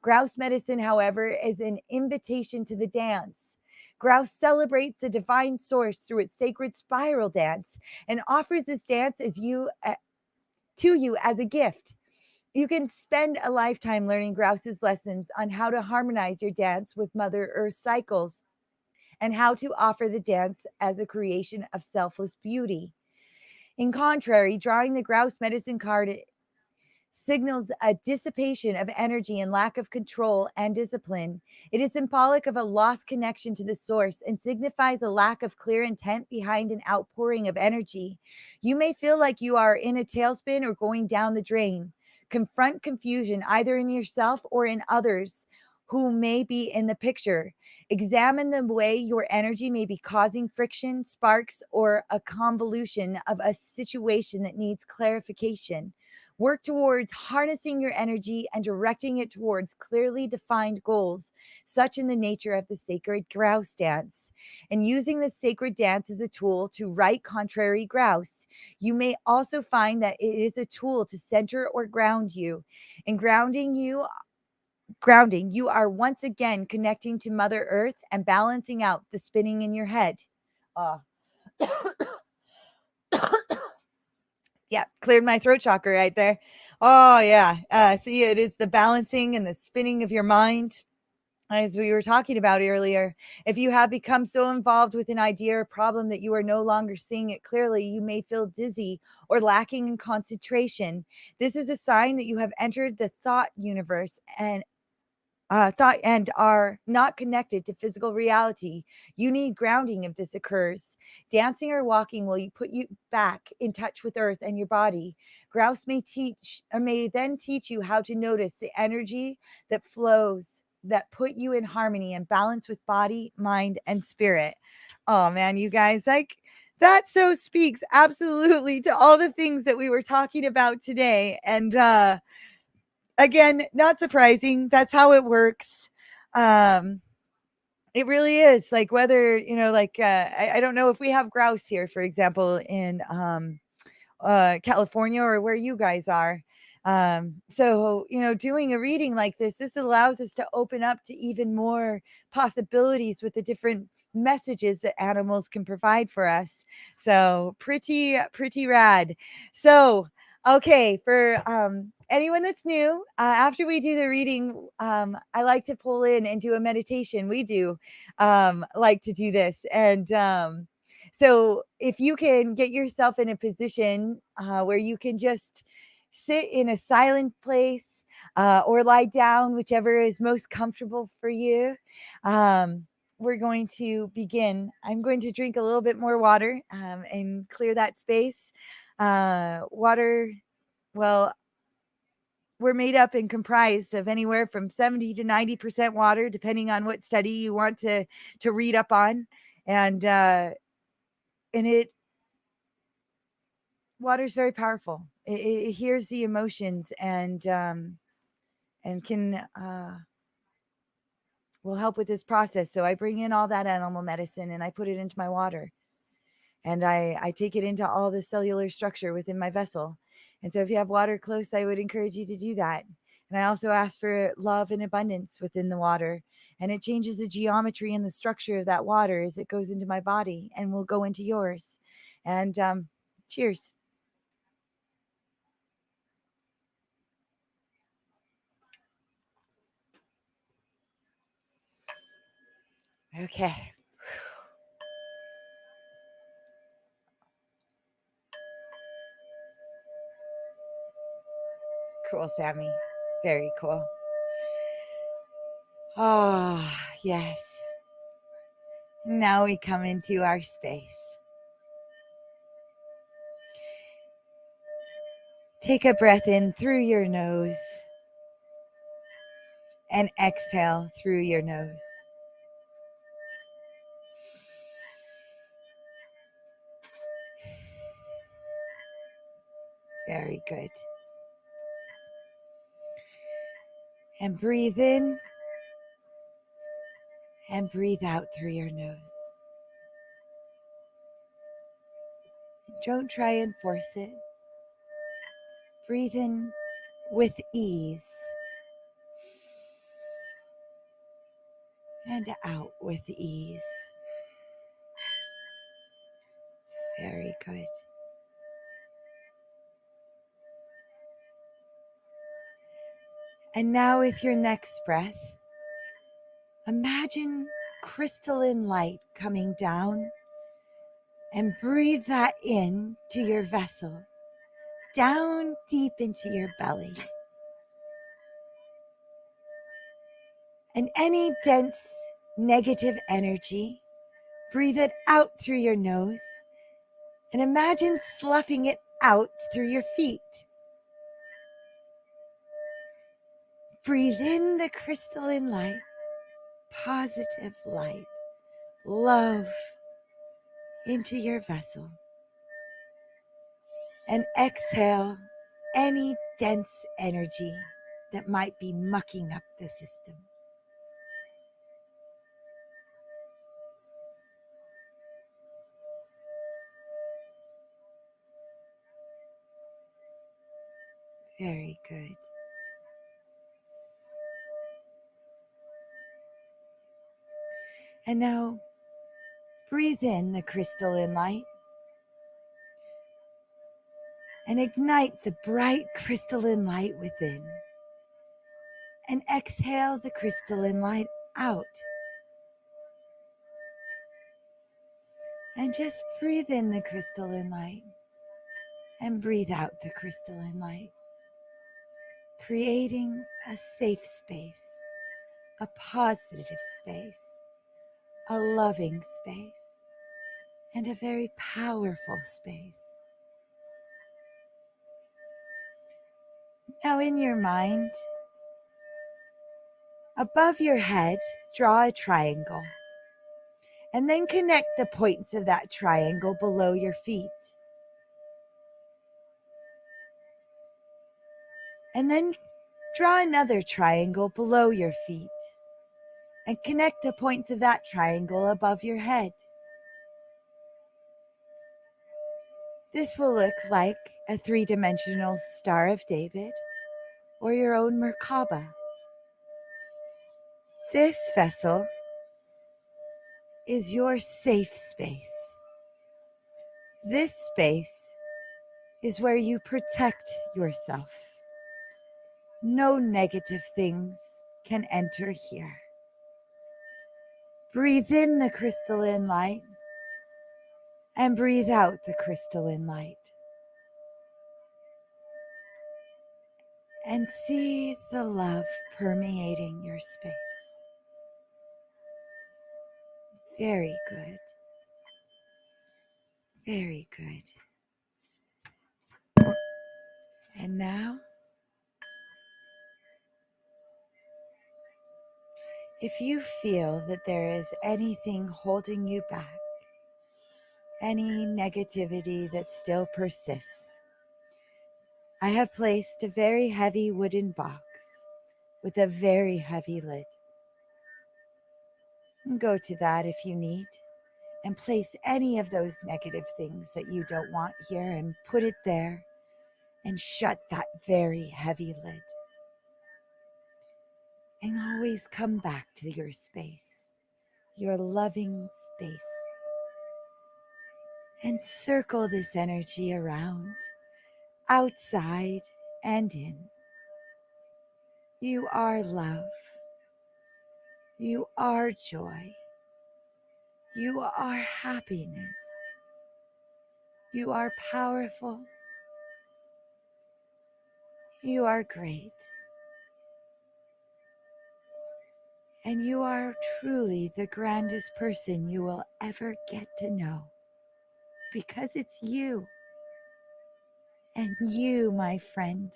Grouse medicine, however, is an invitation to the dance. Grouse celebrates the divine source through its sacred spiral dance and offers this dance to you as a gift. You can spend a lifetime learning Grouse's lessons on how to harmonize your dance with Mother Earth cycles and how to offer the dance as a creation of selfless beauty. In contrary, drawing the grouse medicine card signals a dissipation of energy and lack of control and discipline. It is symbolic of a lost connection to the source and signifies a lack of clear intent behind an outpouring of energy. You may feel like you are in a tailspin or going down the drain. Confront confusion either in yourself or in others who may be in the picture. Examine the way your energy may be causing friction, sparks, or a convolution of a situation that needs clarification. Work towards harnessing your energy and directing it towards clearly defined goals, such in the nature of the sacred grouse dance. And using the sacred dance as a tool to right contrary grouse. You may also find that it is a tool to center or ground you. In grounding, you are once again connecting to Mother Earth and balancing out the spinning in your head. Uh, yeah, cleared my throat chakra right there. Oh, yeah. See, it is the balancing and the spinning of your mind. As we were talking about earlier, if you have become so involved with an idea or problem that you are no longer seeing it clearly, you may feel dizzy or lacking in concentration. This is a sign that you have entered the thought universe and are not connected to physical reality. You need grounding if this occurs. Dancing or walking will put you back in touch with earth and your body. Grouse may then teach you how to notice the energy that flows, that put you in harmony and balance with body, mind, and spirit. Oh man, you guys, like that so speaks absolutely to all the things that we were talking about today. And again, not surprising. That's how it works. Um, it really is like whether, like, I don't know if we have grouse here, for example, in California or where you guys are. So, doing a reading like this allows us to open up to even more possibilities with the different messages that animals can provide for us. So pretty rad. So, okay, for anyone that's new, after we do the reading, I like to pull in and do a meditation. We do like to do this. And so if you can get yourself in a position where you can just sit in a silent place or lie down, whichever is most comfortable for you, we're going to begin. I'm going to drink a little bit more water and clear that space. Water, well, we're made up and comprised of anywhere from 70 to 90% water, depending on what study you want to read up on. And it water is very powerful. it hears the emotions and can will help with this process. So I bring in all that animal medicine and I put it into my water, and I take it into all the cellular structure within my vessel. And so if you have water close, I would encourage you to do that. And I also ask for love and abundance within the water, and it changes the geometry and the structure of that water as it goes into my body and will go into yours. And cheers. Okay. Cool, Sammy. Very cool. Oh, yes. Now we come into our space. Take a breath in through your nose and exhale through your nose. Very good. And breathe in and breathe out through your nose. Don't try and force it. Breathe in with ease and out with ease. Very good. And now with your next breath, imagine crystalline light coming down, and breathe that in to your vessel, down deep into your belly. And any dense negative energy, breathe it out through your nose and imagine sloughing it out through your feet. Breathe in the crystalline light, positive light, love into your vessel. And exhale any dense energy that might be mucking up the system. Very good. And now breathe in the crystalline light and ignite the bright crystalline light within. And exhale the crystalline light out. And just breathe in the crystalline light and breathe out the crystalline light, creating a safe space, a positive space, a loving space, and a very powerful space. Now in your mind, above your head, draw a triangle, and then connect the points of that triangle below your feet. And then draw another triangle below your feet and connect the points of that triangle above your head. This will look like a three-dimensional Star of David or your own Merkaba. This vessel is your safe space. This space is where you protect yourself. No negative things can enter here. Breathe in the crystalline light and breathe out the crystalline light. And see the love permeating your space. Very good. Very good. And now, if you feel that there is anything holding you back, any negativity that still persists, I have placed a very heavy wooden box with a very heavy lid. Go to that if you need, and place any of those negative things that you don't want here and put it there and shut that very heavy lid. And always come back to your space, your loving space. And circle this energy around, outside and in. You are love. You are joy. You are happiness. You are powerful. You are great. And you are truly the grandest person you will ever get to know. Because it's you. And you, my friend,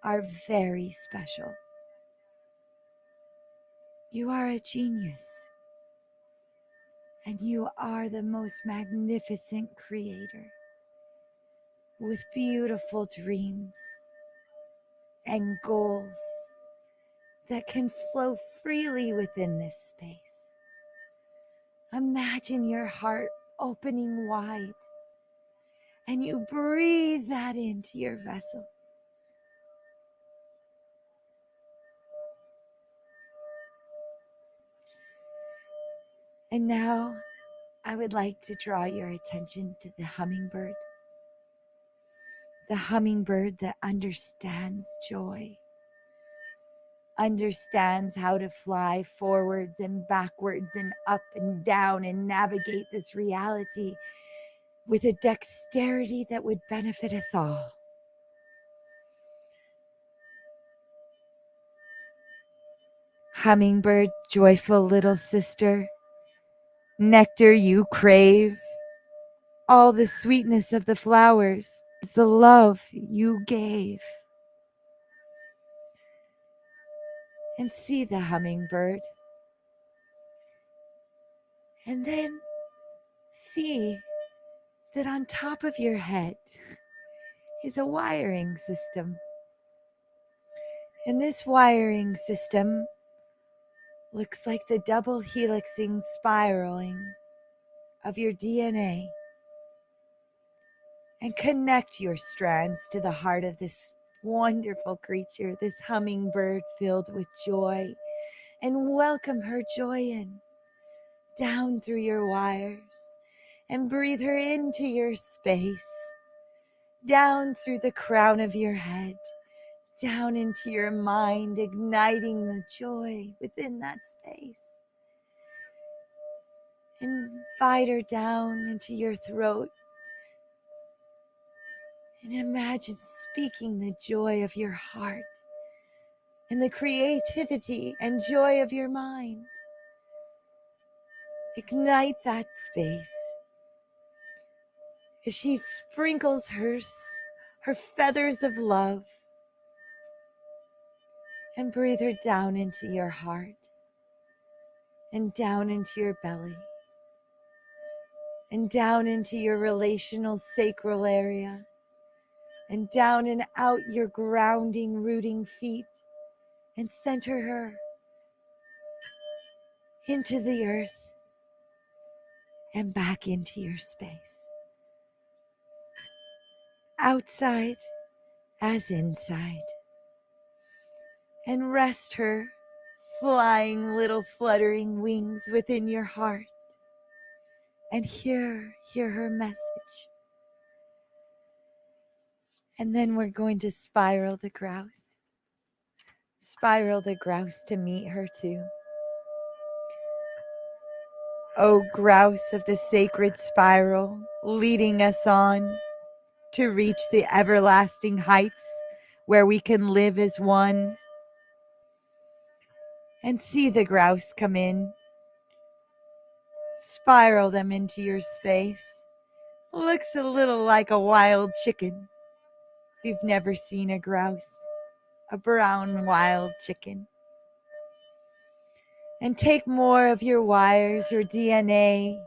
are very special. You are a genius. And you are the most magnificent creator with beautiful dreams and goals that can flow freely within this space. Imagine your heart opening wide and you breathe that into your vessel. And now I would like to draw your attention to the hummingbird that understands joy, understands how to fly forwards and backwards and up and down and navigate this reality with a dexterity that would benefit us all. Hummingbird, joyful little sister, nectar you crave, all the sweetness of the flowers is the love you gave. And see the hummingbird. And then see that on top of your head is a wiring system. And this wiring system looks like the double helixing spiraling of your DNA. And connect your strands to the heart of this wonderful creature, this hummingbird filled with joy, and welcome her joy in, down through your wires, and breathe her into your space, down through the crown of your head, down into your mind, igniting the joy within that space. Invite her down into your throat. And imagine speaking the joy of your heart and the creativity and joy of your mind. Ignite that space as she sprinkles her feathers of love, and breathe her down into your heart and down into your belly and down into your relational sacral area and down and out your grounding, rooting feet, and center her into the earth and back into your space. Outside as inside. And rest her flying little fluttering wings within your heart. And hear her message. And then we're going to spiral the grouse. Spiral the grouse to meet her too. Oh, grouse of the sacred spiral, leading us on to reach the everlasting heights where we can live as one. And see the grouse come in. Spiral them into your space. Looks a little like a wild chicken. If you've never seen a grouse, a brown wild chicken. And take more of your wires, your DNA,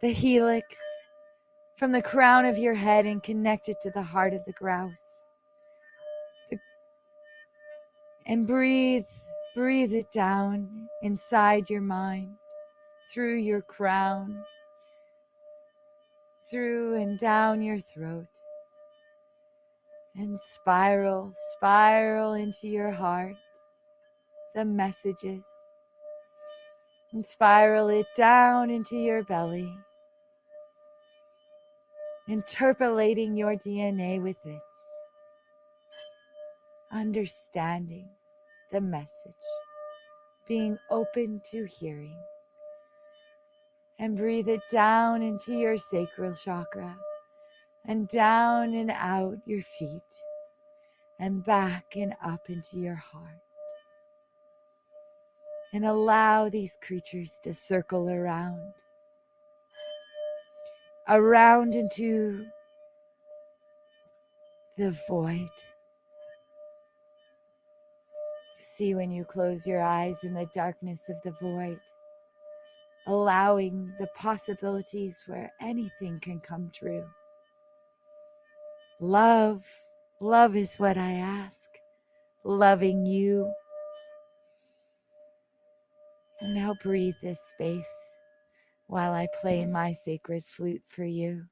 the helix, from the crown of your head and connect it to the heart of the grouse. And breathe it down inside your mind, through your crown, through and down your throat, and spiral into your heart, the messages, and spiral it down into your belly, interpolating your DNA with it, understanding the message, being open to hearing. And breathe it down into your sacral chakra, and down and out your feet, and back and up into your heart. And allow these creatures to circle around into the void. See, when you close your eyes in the darkness of the void, allowing the possibilities where anything can come true. Love is what I ask. Loving you. And now breathe this space while I play my sacred flute for you.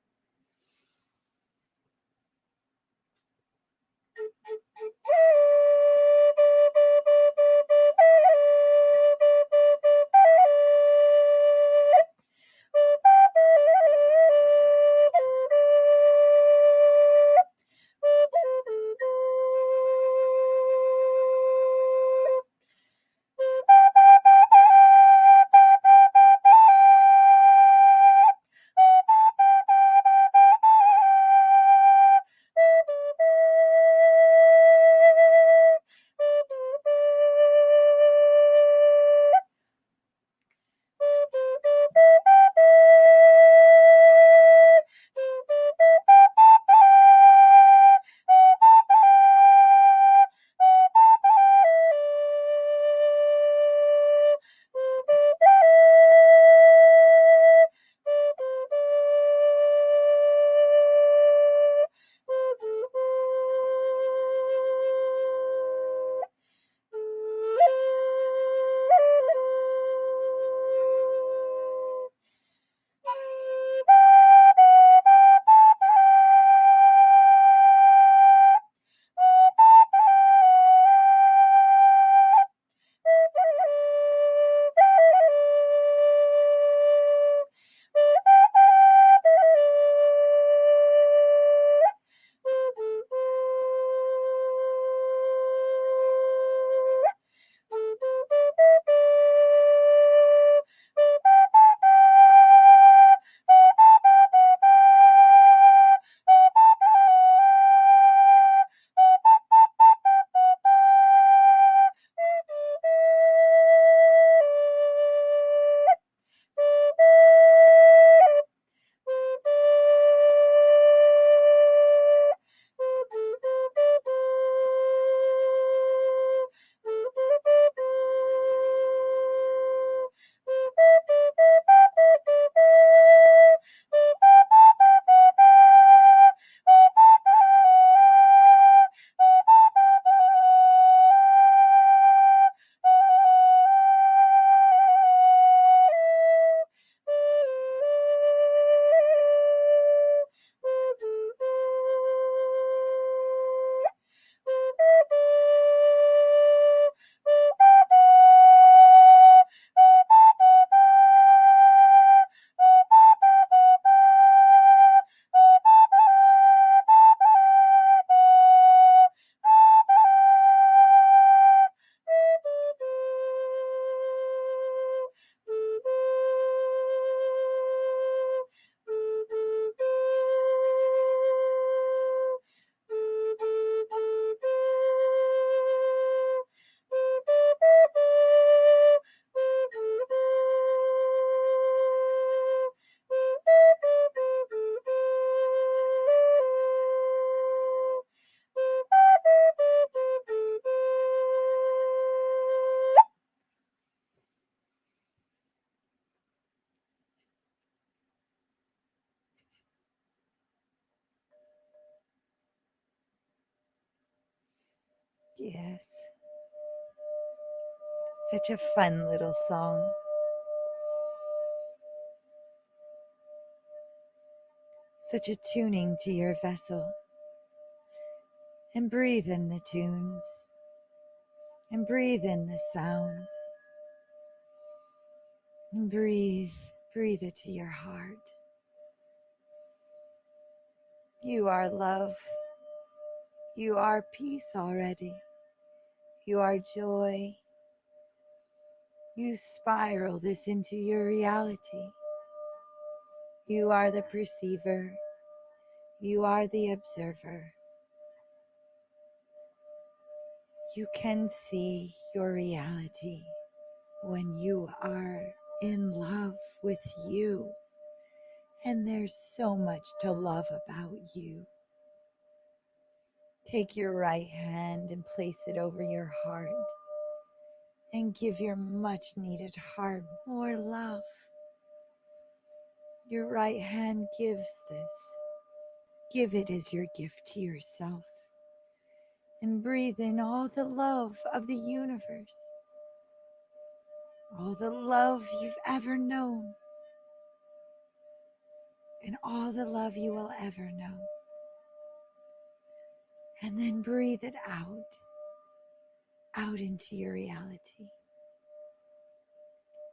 Yes. Such a fun little song. Such a tuning to your vessel. And breathe in the tunes. And breathe in the sounds. And breathe it to your heart. You are love. You are peace already. You are joy. You spiral this into your reality. You are the perceiver. You are the observer. You can see your reality when you are in love with you. And there's so much to love about you. Take your right hand and place it over your heart and give your much needed heart more love. Your right hand gives this. Give it as your gift to yourself. And breathe in all the love of the universe. All the love you've ever known. And all the love you will ever know. And then breathe it out into your reality.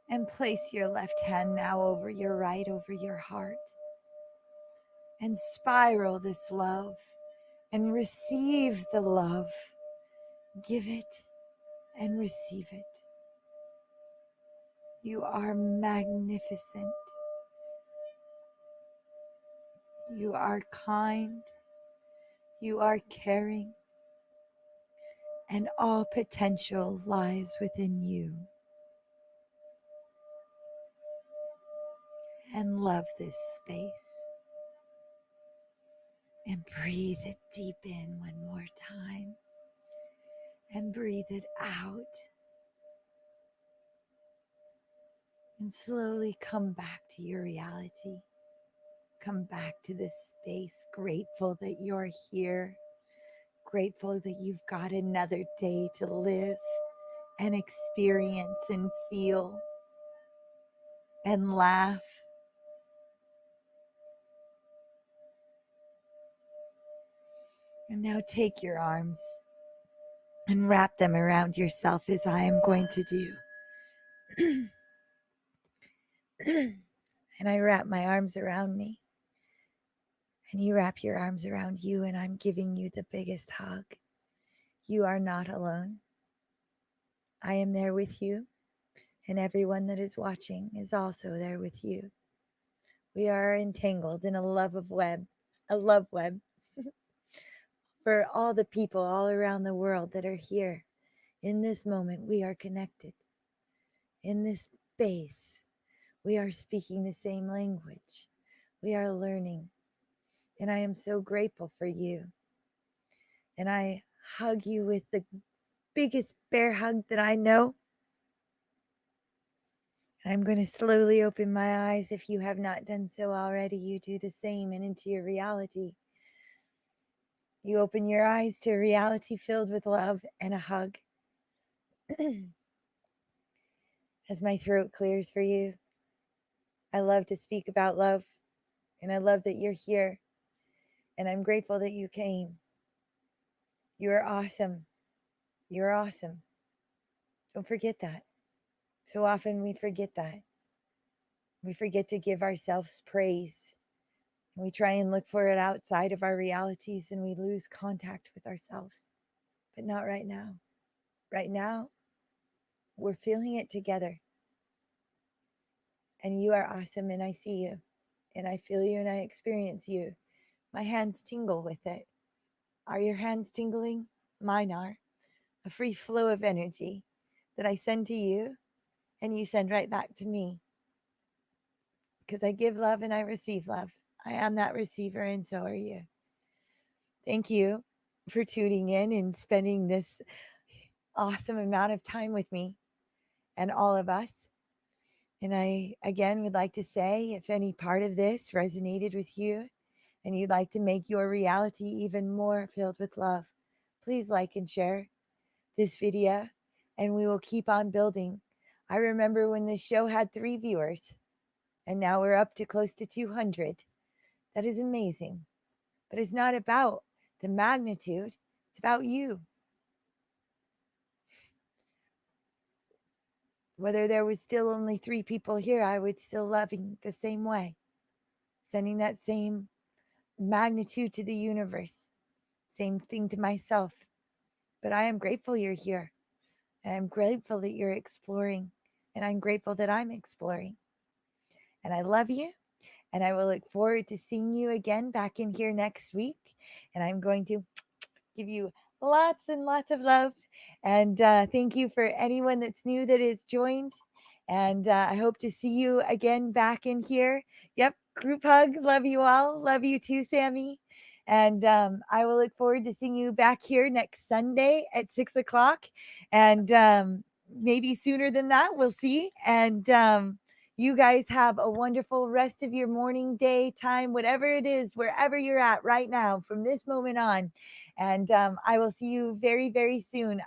And place your left hand now over your right, over your heart. And spiral this love and receive the love. Give it and receive it. You are magnificent. You are kind. You are caring. And all potential lies within you. And love this space. And breathe it deep in one more time. And breathe it out. And slowly come back to your reality. Come back to this space, grateful that you're here. Grateful that you've got another day to live and experience and feel and laugh. And now take your arms and wrap them around yourself as I am going to do. And I wrap my arms around me. And you wrap your arms around you, and I'm giving you the biggest hug. You are not alone. I am there with you, and everyone that is watching is also there with you. We are entangled in a love web for all the people all around the world that are here. In this moment, we are connected. In this space, we are speaking the same language. We are learning. And I am so grateful for you. And I hug you with the biggest bear hug that I know. I'm going to slowly open my eyes. If you have not done so already, you do the same and into your reality. You open your eyes to a reality filled with love and a hug. As my throat clears for you, I love to speak about love, and I love that you're here, and I'm grateful that you came. You're awesome. You're awesome. Don't forget that. So often we forget that. We forget to give ourselves praise. We try and look for it outside of our realities, and we lose contact with ourselves. But not right now. Right now, we're feeling it together. And you are awesome, and I see you, and I feel you, and I experience you. My hands tingle with it. Are your hands tingling? Mine are. A free flow of energy that I send to you, and you send right back to me. Because I give love and I receive love. I am that receiver, and so are you. Thank you for tuning in and spending this awesome amount of time with me and all of us. And I, again, would like to say, if any part of this resonated with you and you'd like to make your reality even more filled with love, please like and share this video and we will keep on building. I remember when this show had 3 viewers, and now we're up to close to 200. That is amazing. But it's not about the magnitude, it's about you. Whether there was still only 3 people here, I would still loving the same way, sending that same magnitude to the universe, same thing to myself. But I am grateful you're here, and I'm grateful that you're exploring, and I'm grateful that I'm exploring. And I love you, and I will look forward to seeing you again back in here next week. And I'm going to give you lots and lots of love. And thank you for anyone that's new that has joined. And I hope to see you again back in here. Yep, group hug. Love you all. Love you too, Sammy. And I will look forward to seeing you back here next Sunday at 6 o'clock. And maybe sooner than that. We'll see. And you guys have a wonderful rest of your morning, day, time, whatever it is, wherever you're at right now from this moment on. And I will see you very, very soon.